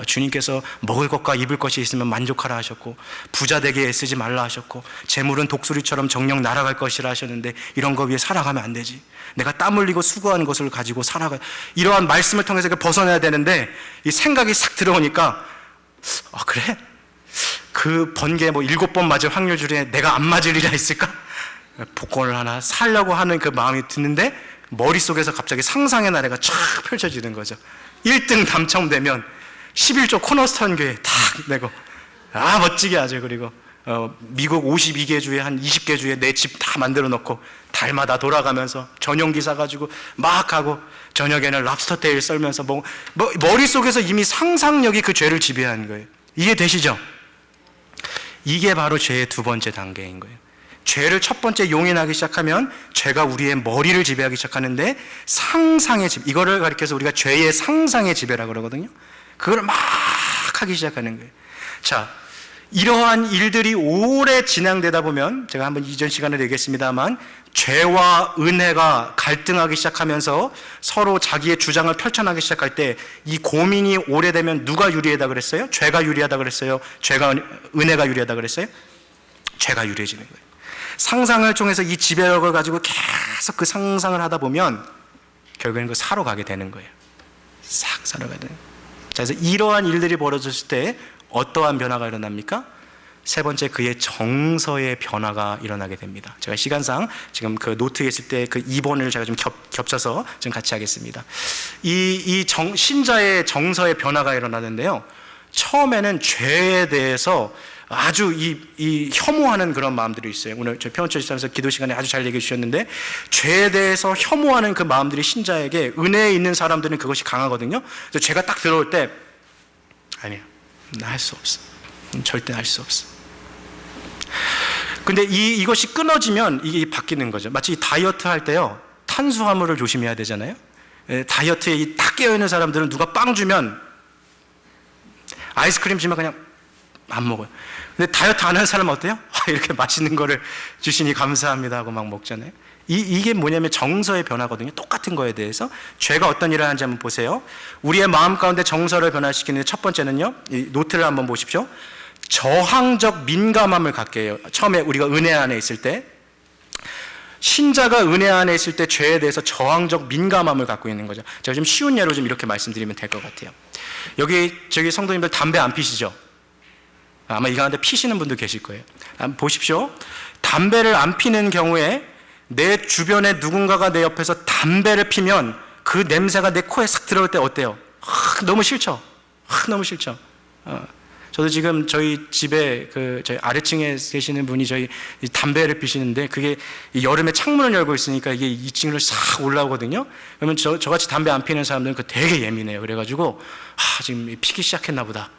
주님께서 먹을 것과 입을 것이 있으면 만족하라 하셨고, 부자 되게 애쓰지 말라 하셨고, 재물은 독수리처럼 정녕 날아갈 것이라 하셨는데 이런 거 위해 살아가면 안 되지. 내가 땀 흘리고 수고한 것을 가지고 살아가. 이러한 말씀을 통해서 벗어나야 되는데 이 생각이 싹 들어오니까 그래? 그 번개 7번 맞을 확률 중에 내가 안 맞을 일이 있을까? 복권을 하나 사려고 하는 그 마음이 드는데 머릿속에서 갑자기 상상의 나래가 쫙 펼쳐지는 거죠. 1등 당첨되면 11조 코너스턴 교회 딱 내고, 멋지게 하죠. 그리고 미국 52개 주에 한 20개 주에 내 집 다 만들어 놓고 달마다 돌아가면서 전용기 사가지고 막 하고, 저녁에는 랍스터 테일 썰면서 머릿속에서 이미 상상력이 그 죄를 지배하는 거예요. 이해되시죠? 이게 바로 죄의 두 번째 단계인 거예요. 죄를 첫 번째 용인하기 시작하면 죄가 우리의 머리를 지배하기 시작하는데, 상상의 지배, 이거를 가리켜서 우리가 죄의 상상의 지배라고 그러거든요. 그걸 막 하기 시작하는 거예요. 자, 이러한 일들이 오래 진행되다 보면, 제가 한번 이전 시간에 얘기했습니다만, 죄와 은혜가 갈등하기 시작하면서 서로 자기의 주장을 펼쳐나가기 시작할 때, 이 고민이 오래되면 누가 유리하다 그랬어요? 죄가 유리하다 그랬어요? 은혜가 유리하다 그랬어요? 죄가 유리해지는 거예요. 상상을 통해서 이 지배력을 가지고 계속 그 상상을 하다 보면 결국에는 그 사로 가게 되는 거예요. 싹 사로 가게 되는 거예요. 자, 그래서 이러한 일들이 벌어졌을 때 어떠한 변화가 일어납니까? 세 번째, 그의 정서의 변화가 일어나게 됩니다. 제가 시간상 지금 그 노트에 있을 때 그 2번을 제가 좀 겹쳐서 좀 같이 하겠습니다. 신자의 정서의 변화가 일어나는데요. 처음에는 죄에 대해서 아주 혐오하는 그런 마음들이 있어요. 오늘 저희 평원처치에서 기도 시간에 아주 잘 얘기해 주셨는데, 죄에 대해서 혐오하는 그 마음들이 신자에게, 은혜에 있는 사람들은 그것이 강하거든요. 그래서 죄가 딱 들어올 때, 아니야, 나 할 수 없어. 절대 할 수 없어. 근데 이것이 끊어지면 이게 바뀌는 거죠. 마치 다이어트 할 때요, 탄수화물을 조심해야 되잖아요. 다이어트에 딱 깨어있는 사람들은 누가 빵 주면, 아이스크림 주면 그냥 안 먹어요. 근데 다이어트 안 하는 사람은 어때요? 이렇게 맛있는 거를 주시니 감사합니다 하고 막 먹잖아요. 이게 뭐냐면 정서의 변화거든요. 똑같은 거에 대해서. 죄가 어떤 일을 하는지 한번 보세요. 우리의 마음 가운데 정서를 변화시키는 첫 번째는요, 이 노트를 한번 보십시오. 저항적 민감함을 갖게 해요. 처음에 우리가 은혜 안에 있을 때, 신자가 은혜 안에 있을 때 죄에 대해서 저항적 민감함을 갖고 있는 거죠. 제가 좀 쉬운 예로 좀 이렇게 말씀드리면 될 것 같아요. 저기 성도님들 담배 안 피시죠? 아마 이 가운데 피시는 분도 계실 거예요. 보십시오. 담배를 안 피는 경우에 내 주변에 누군가가 내 옆에서 담배를 피면 그 냄새가 내 코에 싹 들어올 때 어때요? 너무 싫죠? 너무 싫죠? 저도 지금 저희 집에 저희 아래층에 계시는 분이 저희 담배를 피시는데, 그게 여름에 창문을 열고 있으니까 이게 2층으로 싹 올라오거든요. 그러면 저같이 담배 안 피는 사람들은 되게 예민해요. 그래가지고 지금 피기 시작했나 보다.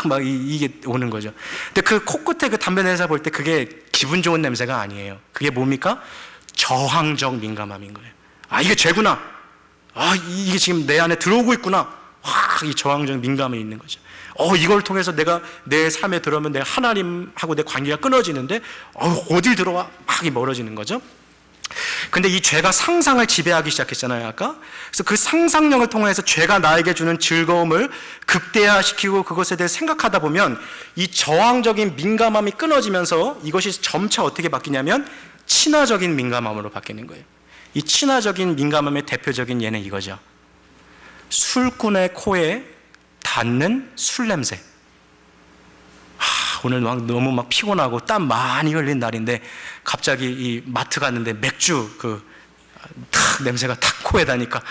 막 이게 오는 거죠. 근데 그 코끝에 그 담배 냄새 볼 때 그게 기분 좋은 냄새가 아니에요. 그게 뭡니까? 저항적 민감함인 거예요. 이게 죄구나. 이게 지금 내 안에 들어오고 있구나. 이 저항적 민감함이 있는 거죠. 이걸 통해서 내가 내 삶에 들어오면 내가 하나님하고 내 관계가 끊어지는데, 어딜 들어와? 막 멀어지는 거죠. 근데 이 죄가 상상을 지배하기 시작했잖아요, 아까. 그래서 그 상상력을 통해서 죄가 나에게 주는 즐거움을 극대화시키고 그것에 대해 생각하다 보면 이 저항적인 민감함이 끊어지면서 이것이 점차 어떻게 바뀌냐면 친화적인 민감함으로 바뀌는 거예요. 이 친화적인 민감함의 대표적인 예는 이거죠. 술꾼의 코에 닿는 술 냄새. 오늘 너무 피곤하고 땀 많이 흘린 날인데 갑자기 이 마트 갔는데 맥주 탁 냄새가 탁 코에 닿으니까,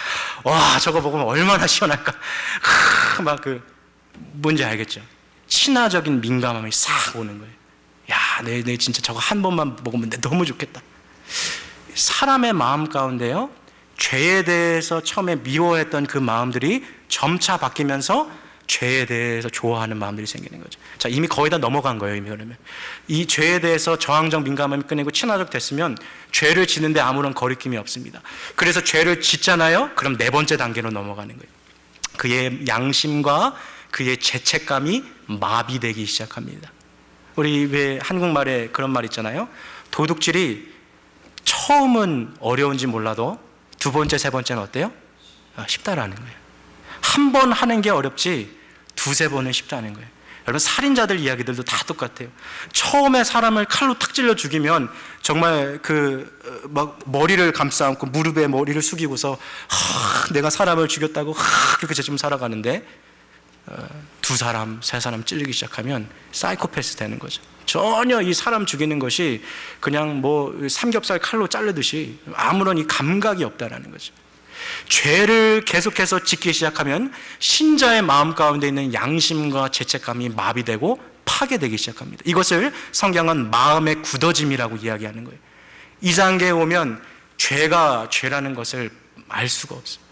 저거 먹으면 얼마나 시원할까. 뭔지 알겠죠? 친화적인 민감함이 싹 오는 거예요. 내 진짜 저거 한 번만 먹으면 너무 좋겠다. 사람의 마음 가운데요, 죄에 대해서 처음에 미워했던 그 마음들이 점차 바뀌면서 죄에 대해서 좋아하는 마음들이 생기는 거죠. 자, 이미 거의 다 넘어간 거예요. 이미. 그러면 이 죄에 대해서 저항적 민감함이 끊이고 친화적 됐으면 죄를 짓는데 아무런 거리낌이 없습니다. 그래서 죄를 짓잖아요. 그럼 네 번째 단계로 넘어가는 거예요. 그의 양심과 그의 죄책감이 마비되기 시작합니다. 우리 왜 한국말에 그런 말 있잖아요. 도둑질이 처음은 어려운지 몰라도 두 번째, 세 번째는 어때요? 쉽다라는 거예요. 한 번 하는 게 어렵지 두세 번은 쉽다는 거예요. 여러분, 살인자들 이야기들도 다 똑같아요. 처음에 사람을 칼로 탁 찔러 죽이면 정말 막 머리를 감싸 안고 무릎에 머리를 숙이고서 내가 사람을 죽였다고 그렇게 죄좀 살아가는데 두 사람, 세 사람 찔리기 시작하면 사이코패스 되는 거죠. 전혀 이 사람 죽이는 것이 그냥 뭐 삼겹살 칼로 자르듯이 아무런 이 감각이 없다라는 거죠. 죄를 계속해서 짓기 시작하면 신자의 마음 가운데 있는 양심과 죄책감이 마비되고 파괴되기 시작합니다. 이것을 성경은 마음의 굳어짐이라고 이야기하는 거예요. 이 단계에 오면 죄가 죄라는 것을 알 수가 없어요.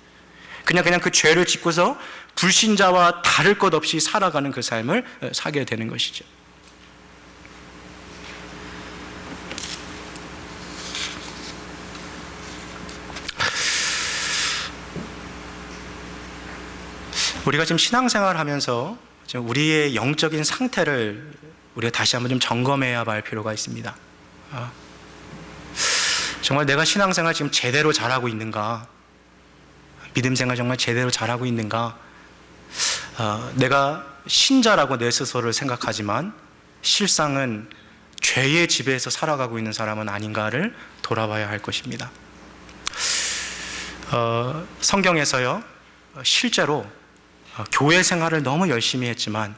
그냥 그 죄를 짓고서 불신자와 다를 것 없이 살아가는 그 삶을 사게 되는 것이죠. 우리가 지금 신앙생활을 하면서 우리의 영적인 상태를 우리가 다시 한번 좀 점검해야 할 필요가 있습니다. 정말 내가 신앙생활 지금 제대로 잘하고 있는가? 믿음생활 정말 제대로 잘하고 있는가? 내가 신자라고 내 스스로를 생각하지만 실상은 죄의 지배에서 살아가고 있는 사람은 아닌가를 돌아봐야 할 것입니다. 성경에서요, 실제로 교회 생활을 너무 열심히 했지만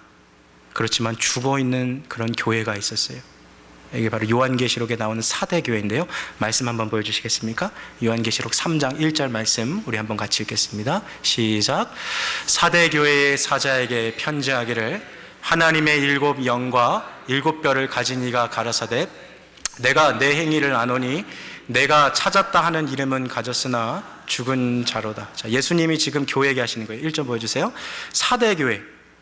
그렇지만 죽어있는 그런 교회가 있었어요. 이게 바로 요한계시록에 나오는 사대교회인데요. 말씀 한번 보여주시겠습니까? 요한계시록 3장 1절 말씀 우리 한번 같이 읽겠습니다. 시작. 사대교회의 사자에게 편지하기를 하나님의 일곱 영과 일곱 뼈를 가진 이가 가라사대 내가 내 행위를 아노니 내가 찾았다 하는 이름은 가졌으나 죽은 자로다. 자, 예수님이 지금 교회에게 하시는 거예요. 1절 보여주세요. 사대교회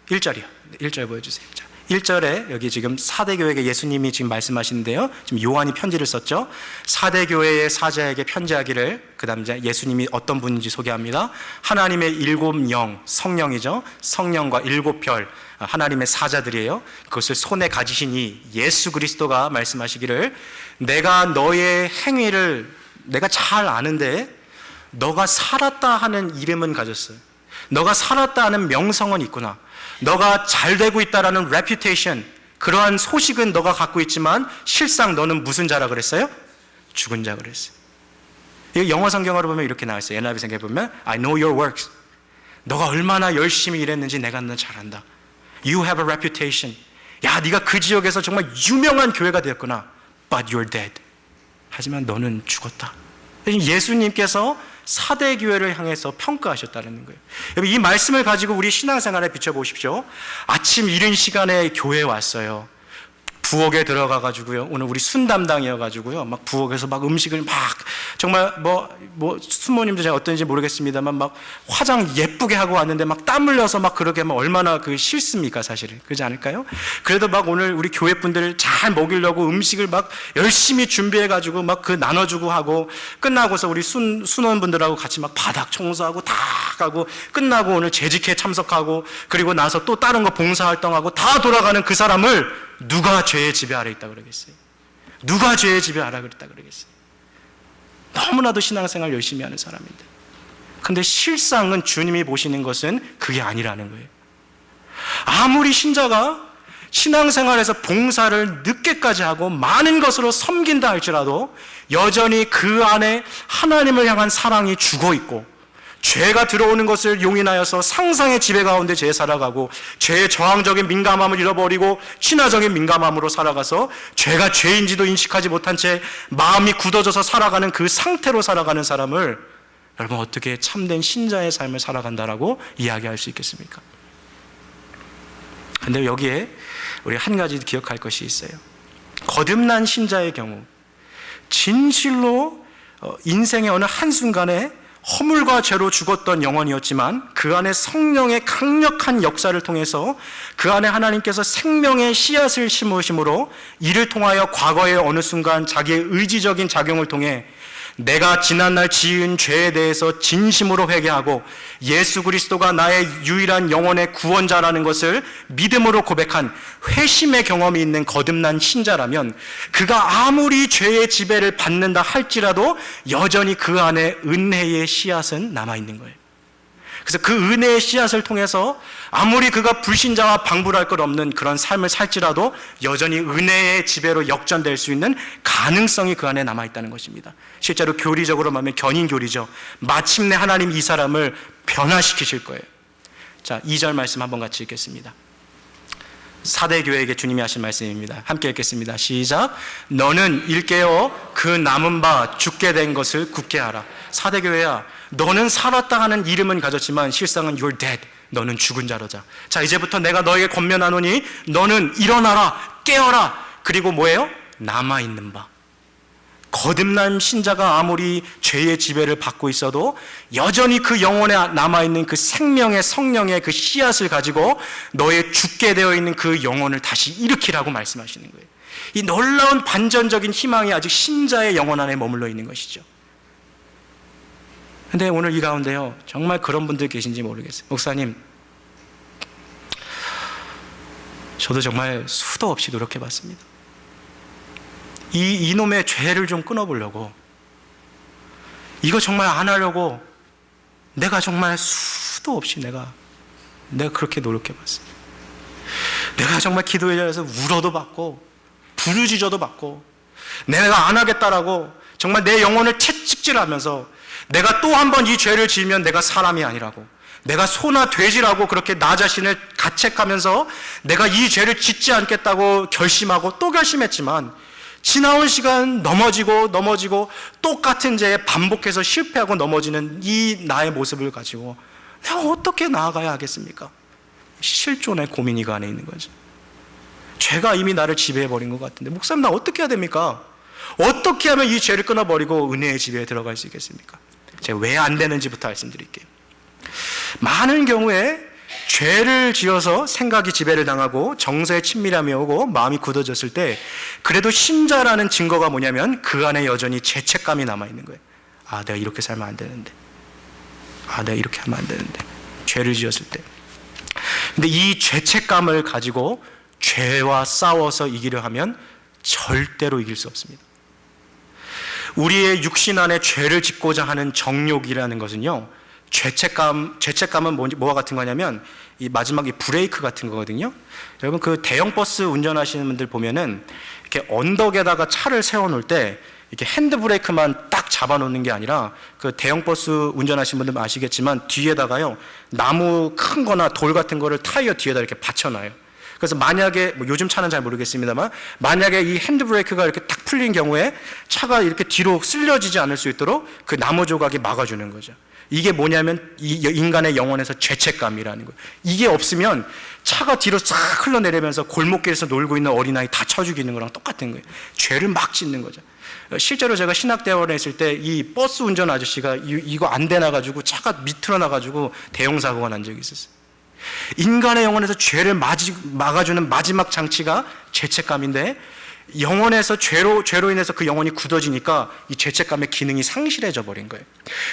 1절이요. 1절 보여주세요. 자, 1절에 여기 지금 사대교회에게 예수님이 지금 말씀하시는데요. 지금 요한이 편지를 썼죠. 사대교회의 사자에게 편지하기를, 그 다음 이제 예수님이 어떤 분인지 소개합니다. 하나님의 일곱 영, 성령이죠. 성령과 일곱 별, 하나님의 사자들이에요. 그것을 손에 가지신 이 예수 그리스도가 말씀하시기를 내가 너의 행위를 내가 잘 아는데 너가 살았다 하는 이름은 가졌어요. 너가 살았다 하는 명성은 있구나. 너가 잘 되고 있다라는 reputation, 그러한 소식은 너가 갖고 있지만 실상 너는 무슨 자라 그랬어요? 죽은 자 그랬어요. 이 영어 성경으로 보면 이렇게 나와 있어요. NIV 성경에 보면 I know your works. 너가 얼마나 열심히 일했는지 내가 너 잘 안다. You have a reputation. 야, 네가 그 지역에서 정말 유명한 교회가 되었구나. But you're dead. 하지만 너는 죽었다. 예수님께서 사대교회를 향해서 평가하셨다는 거예요. 여러분, 이 말씀을 가지고 우리 신앙생활에 비춰보십시오. 아침 이른 시간에 교회에 왔어요. 부엌에 들어가가지고요. 오늘 우리 순 담당이어가지고요. 막 부엌에서 막 음식을 막 정말 뭐 수모님도 제가 어떤지 모르겠습니다만 막 화장 예쁘게 하고 왔는데 막 땀 흘려서 막 그렇게 하면 얼마나 싫습니까, 사실은. 그러지 않을까요? 그래도 막 오늘 우리 교회 분들 잘 먹이려고 음식을 막 열심히 준비해가지고 막 나눠주고 하고 끝나고서 우리 순원분들하고 같이 막 바닥 청소하고 다 하고 끝나고 오늘 재직회 참석하고 그리고 나서 또 다른 거 봉사활동하고 다 돌아가는 그 사람을 누가 죄의 지배 아래 있다 그러겠어요? 누가 죄의 지배 아래 있다 그러겠어요? 너무나도 신앙생활 열심히 하는 사람인데, 근데 실상은 주님이 보시는 것은 그게 아니라는 거예요. 아무리 신자가 신앙생활에서 봉사를 늦게까지 하고 많은 것으로 섬긴다 할지라도 여전히 그 안에 하나님을 향한 사랑이 죽어있고 죄가 들어오는 것을 용인하여서 상상의 지배 가운데 죄에 살아가고 죄의 저항적인 민감함을 잃어버리고 신화적인 민감함으로 살아가서 죄가 죄인지도 인식하지 못한 채 마음이 굳어져서 살아가는 그 상태로 살아가는 사람을 여러분 어떻게 참된 신자의 삶을 살아간다라고 이야기할 수 있겠습니까? 근데 여기에 우리 한 가지 기억할 것이 있어요. 거듭난 신자의 경우 진실로 인생의 어느 한순간에 허물과 죄로 죽었던 영혼이었지만 그 안에 성령의 강력한 역사를 통해서 그 안에 하나님께서 생명의 씨앗을 심으심으로 이를 통하여 과거의 어느 순간 자기의 의지적인 작용을 통해 내가 지난날 지은 죄에 대해서 진심으로 회개하고 예수 그리스도가 나의 유일한 영혼의 구원자라는 것을 믿음으로 고백한 회심의 경험이 있는 거듭난 신자라면 그가 아무리 죄의 지배를 받는다 할지라도 여전히 그 안에 은혜의 씨앗은 남아있는 거예요. 그래서 그 은혜의 씨앗을 통해서 아무리 그가 불신자와 방불할 것 없는 그런 삶을 살지라도 여전히 은혜의 지배로 역전될 수 있는 가능성이 그 안에 남아있다는 것입니다. 실제로 교리적으로 말하면 견인교리죠. 마침내 하나님 이 사람을 변화시키실 거예요. 자, 2절 말씀 한번 같이 읽겠습니다. 사대교회에게 주님이 하신 말씀입니다. 함께 읽겠습니다. 시작. 너는 일깨어 그 남은 바 죽게 된 것을 굳게 하라. 사대교회야, 너는 살았다 하는 이름은 가졌지만 실상은 you're dead. 너는 죽은 자로자. 자, 이제부터 내가 너에게 권면하노니 너는 일어나라, 깨어라. 그리고 뭐예요? 남아있는 바. 거듭난 신자가 아무리 죄의 지배를 받고 있어도 여전히 그 영혼에 남아있는 그 생명의 성령의 그 씨앗을 가지고 너의 죽게 되어 있는 그 영혼을 다시 일으키라고 말씀하시는 거예요. 이 놀라운 반전적인 희망이 아직 신자의 영혼 안에 머물러 있는 것이죠. 근데 오늘 이 가운데요, 정말 그런 분들 계신지 모르겠어요. 목사님, 저도 정말 수도 없이 노력해봤습니다. 이놈의 죄를 좀 끊어보려고, 이거 정말 안 하려고 내가 정말 수도 없이 내가 그렇게 노력해봤어요. 내가 정말 기도의 자리에서 울어도 받고 부르짖어도 받고 내가 안 하겠다라고 정말 내 영혼을 채찍질하면서 내가 또 한 번 이 죄를 지으면 내가 사람이 아니라고, 내가 소나 돼지라고 그렇게 나 자신을 가책하면서 내가 이 죄를 짓지 않겠다고 결심하고 또 결심했지만 지나온 시간 넘어지고 똑같은 죄에 반복해서 실패하고 넘어지는 이 나의 모습을 가지고 내가 어떻게 나아가야 하겠습니까? 실존의 고민이 그 안에 있는 거죠. 죄가 이미 나를 지배해버린 것 같은데 목사님, 나 어떻게 해야 됩니까? 어떻게 하면 이 죄를 끊어버리고 은혜의 지배에 들어갈 수 있겠습니까? 제가 왜 안 되는지부터 말씀드릴게요. 많은 경우에 죄를 지어서 생각이 지배를 당하고 정서에 친밀함이 오고 마음이 굳어졌을 때 그래도 신자라는 증거가 뭐냐면 그 안에 여전히 죄책감이 남아있는 거예요. 아, 내가 이렇게 살면 안 되는데, 아, 내가 이렇게 하면 안 되는데, 죄를 지었을 때. 근데 이 죄책감을 가지고 죄와 싸워서 이기려 하면 절대로 이길 수 없습니다. 우리의 육신 안에 죄를 짓고자 하는 정욕이라는 것은요, 죄책감은 뭐와 같은 거냐면 이 마지막 이 브레이크 같은 거거든요. 여러분, 그 대형 버스 운전하시는 분들 보면은 이렇게 언덕에다가 차를 세워놓을 때 이렇게 핸드 브레이크만 딱 잡아놓는 게 아니라 그 대형 버스 운전하시는 분들 아시겠지만 뒤에다가요, 나무 큰 거나 돌 같은 거를 타이어 뒤에다 이렇게 받쳐놔요. 그래서 만약에 요즘 차는 잘 모르겠습니다만 만약에 이 핸드 브레이크가 이렇게 딱 풀린 경우에 차가 이렇게 뒤로 쓸려지지 않을 수 있도록 그 나무 조각이 막아주는 거죠. 이게 뭐냐면 이 인간의 영혼에서 죄책감이라는 거예요. 이게 없으면 차가 뒤로 싹 흘러내리면서 골목길에서 놀고 있는 어린아이 다 쳐 죽이는 거랑 똑같은 거예요. 죄를 막 짓는 거죠. 실제로 제가 신학대원에 있을 때 이 버스 운전 아저씨가 이거 안 되나가지고 차가 밑으로 나가지고 대형 사고가 난 적이 있었어요. 인간의 영혼에서 죄를 막아주는 마지막 장치가 죄책감인데 영혼에서 죄로 인해서 그 영혼이 굳어지니까 이 죄책감의 기능이 상실해져 버린 거예요.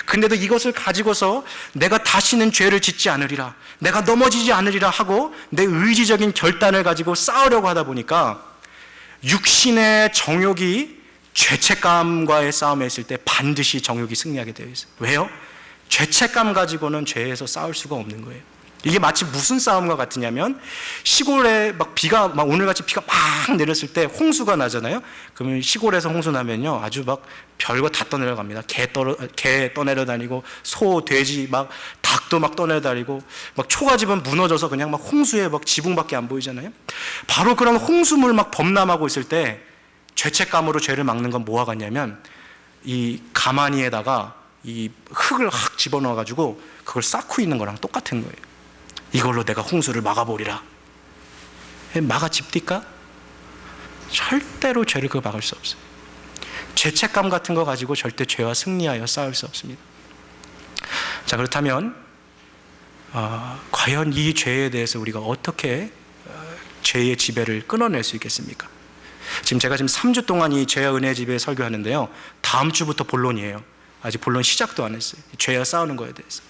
근데도 이것을 가지고서 내가 다시는 죄를 짓지 않으리라, 내가 넘어지지 않으리라 하고 내 의지적인 결단을 가지고 싸우려고 하다 보니까 육신의 정욕이 죄책감과의 싸움에 있을 때 반드시 정욕이 승리하게 되어 있어요. 왜요? 죄책감 가지고는 죄에서 싸울 수가 없는 거예요. 이게 마치 무슨 싸움과 같으냐면 시골에 막 오늘같이 비가 막 내렸을 때 홍수가 나잖아요. 그러면 시골에서 홍수 나면요, 아주 막 별거 다 떠내려갑니다. 개 떠내려다니고 소, 돼지, 막 닭도 막 떠내려다니고 막 초가집은 무너져서 그냥 막 홍수에 막 지붕밖에 안 보이잖아요. 바로 그런 홍수물 막 범람하고 있을 때 죄책감으로 죄를 막는 건 뭐와 같냐면 이 가마니에다가 이 흙을 확 집어넣어 가지고 그걸 쌓고 있는 거랑 똑같은 거예요. 이걸로 내가 홍수를 막아보리라. 막아집니까? 절대로 죄를 그거 막을 수 없어요. 죄책감 같은 거 가지고 절대 죄와 승리하여 싸울 수 없습니다. 자, 그렇다면 과연 이 죄에 대해서 우리가 어떻게 죄의 지배를 끊어낼 수 있겠습니까? 제가 3주 동안 이 죄와 은혜의 지배 설교하는데요, 다음 주부터 본론이에요. 아직 본론 시작도 안 했어요. 죄와 싸우는 거에 대해서.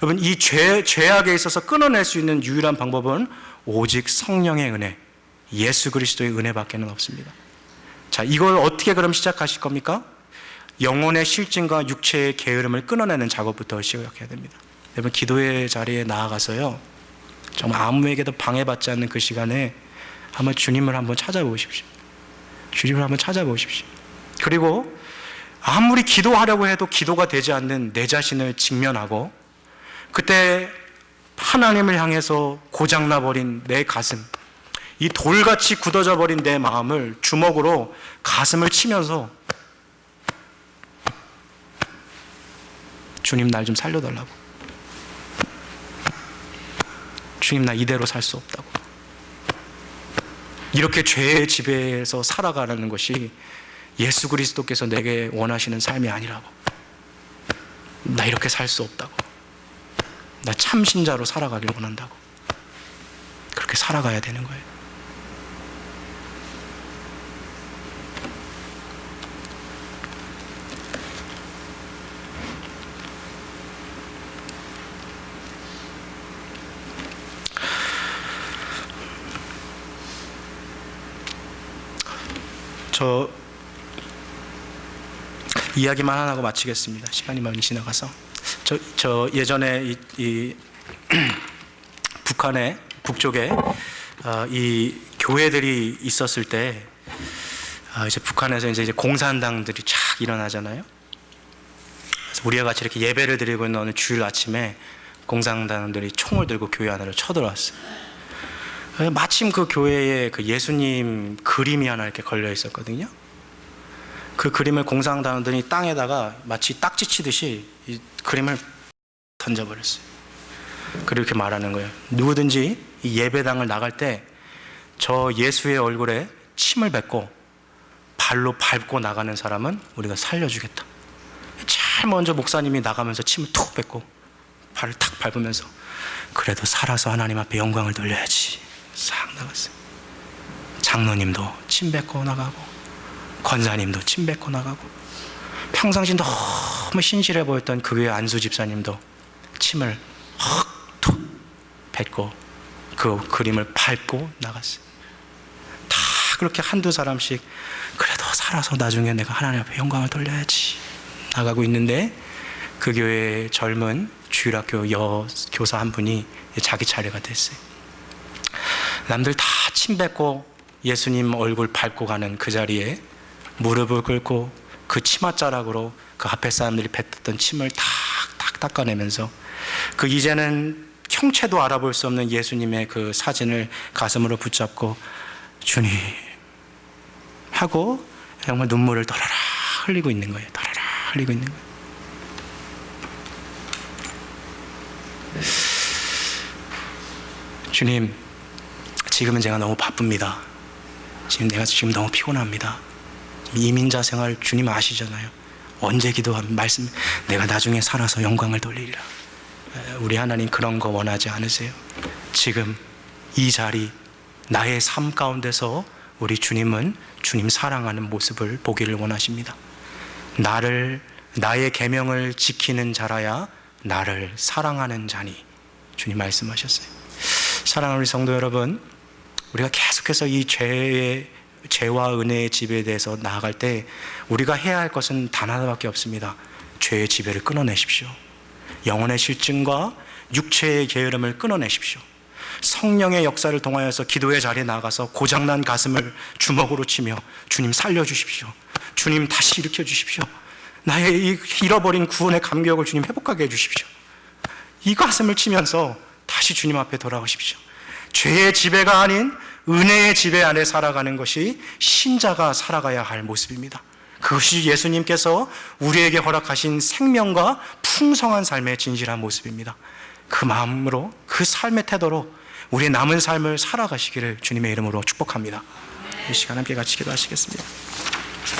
여러분, 이 죄악에 있어서 끊어낼 수 있는 유일한 방법은 오직 성령의 은혜, 예수 그리스도의 은혜밖에는 없습니다. 자, 이걸 어떻게 그럼 시작하실 겁니까? 영혼의 실증과 육체의 게으름을 끊어내는 작업부터 시작해야 됩니다. 여러분, 기도의 자리에 나아가서요, 정말 아무에게도 방해받지 않는 그 시간에 한번 주님을 한번 찾아보십시오. 주님을 한번 찾아보십시오. 그리고 아무리 기도하려고 해도 기도가 되지 않는 내 자신을 직면하고, 그때 하나님을 향해서 고장나버린 내 가슴, 이 돌같이 굳어져 버린 내 마음을 주먹으로 가슴을 치면서 주님, 날 좀 살려달라고. 주님, 나 이대로 살 수 없다고. 이렇게 죄의 지배에서 살아가는 것이 예수 그리스도께서 내게 원하시는 삶이 아니라고. 나 이렇게 살 수 없다고. 나 참신자로 살아가길 원한다고. 그렇게 살아가야 되는 거예요. 저 이야기만 하나 하고 마치겠습니다. 시간이 많이 지나가서. 저 예전에 이 북쪽에 이 교회들이 있었을 때, 이제 북한에서 이제 공산당들이 쫙 일어나잖아요. 그래서 우리와 같이 이렇게 예배를 드리고 있는 어느 주일 아침에 공산당들이 총을 들고 교회 안으로 쳐들어왔어요. 마침 그 교회에 그 예수님 그림이 하나 이렇게 걸려 있었거든요. 그 그림을 공산당들이 땅에다가 마치 딱지 치듯이 이 그림을 던져버렸어요. 그리고 이렇게 말하는 거예요. 누구든지 이 예배당을 나갈 때 저 예수의 얼굴에 침을 뱉고 발로 밟고 나가는 사람은 우리가 살려주겠다. 제일 먼저 목사님이 나가면서 침을 툭 뱉고 발을 탁 밟으면서, 그래도 살아서 하나님 앞에 영광을 돌려야지, 싹 나갔어요. 장로님도 침 뱉고 나가고, 권사님도 침 뱉고 나가고, 평상시 너무 신실해 보였던 그 교회 안수 집사님도 침을 툭 뱉고 그 그림을 밟고 나갔어요. 다 그렇게 한두 사람씩 그래도 살아서 나중에 내가 하나님 앞에 영광을 돌려야지 나가고 있는데, 그 교회의 젊은 주일학교 여교사 한 분이 자기 차례가 됐어요. 남들 다 침 뱉고 예수님 얼굴 밟고 가는 그 자리에 무릎을 꿇고 그 치맛자락으로 그 앞에 사람들이 뱉었던 침을 탁탁 닦아내면서, 그 이제는 형체도 알아볼 수 없는 예수님의 그 사진을 가슴으로 붙잡고 주님 하고 정말 눈물을 떠라라 흘리고 있는 거예요. 떠라라 흘리고 있는 거예요. 주님, 지금은 제가 너무 바쁩니다. 내가 지금 너무 피곤합니다. 이민자 생활 주님 아시잖아요. 언제 기도하면 말씀, 내가 나중에 살아서 영광을 돌리리라. 우리 하나님 그런 거 원하지 않으세요? 지금 이 자리, 나의 삶 가운데서 우리 주님은 주님 사랑하는 모습을 보기를 원하십니다. 나의 계명을 지키는 자라야 나를 사랑하는 자니, 주님 말씀하셨어요. 사랑하는 우리 성도 여러분, 우리가 계속해서 이 죄와 은혜의 지배에 대해서 나아갈 때 우리가 해야 할 것은 단 하나밖에 없습니다. 죄의 지배를 끊어내십시오. 영혼의 실증과 육체의 게으름을 끊어내십시오. 성령의 역사를 통하여서 기도의 자리에 나가서 고장난 가슴을 주먹으로 치며 주님 살려주십시오. 주님 다시 일으켜 주십시오. 나의 이 잃어버린 구원의 감격을 주님 회복하게 해주십시오. 이 가슴을 치면서 다시 주님 앞에 돌아오십시오. 죄의 지배가 아닌 은혜의 지배 안에 살아가는 것이 신자가 살아가야 할 모습입니다. 그것이 예수님께서 우리에게 허락하신 생명과 풍성한 삶의 진실한 모습입니다. 그 마음으로, 그 삶의 태도로 우리의 남은 삶을 살아가시기를 주님의 이름으로 축복합니다. 이 시간 함께 같이 기도하시겠습니다.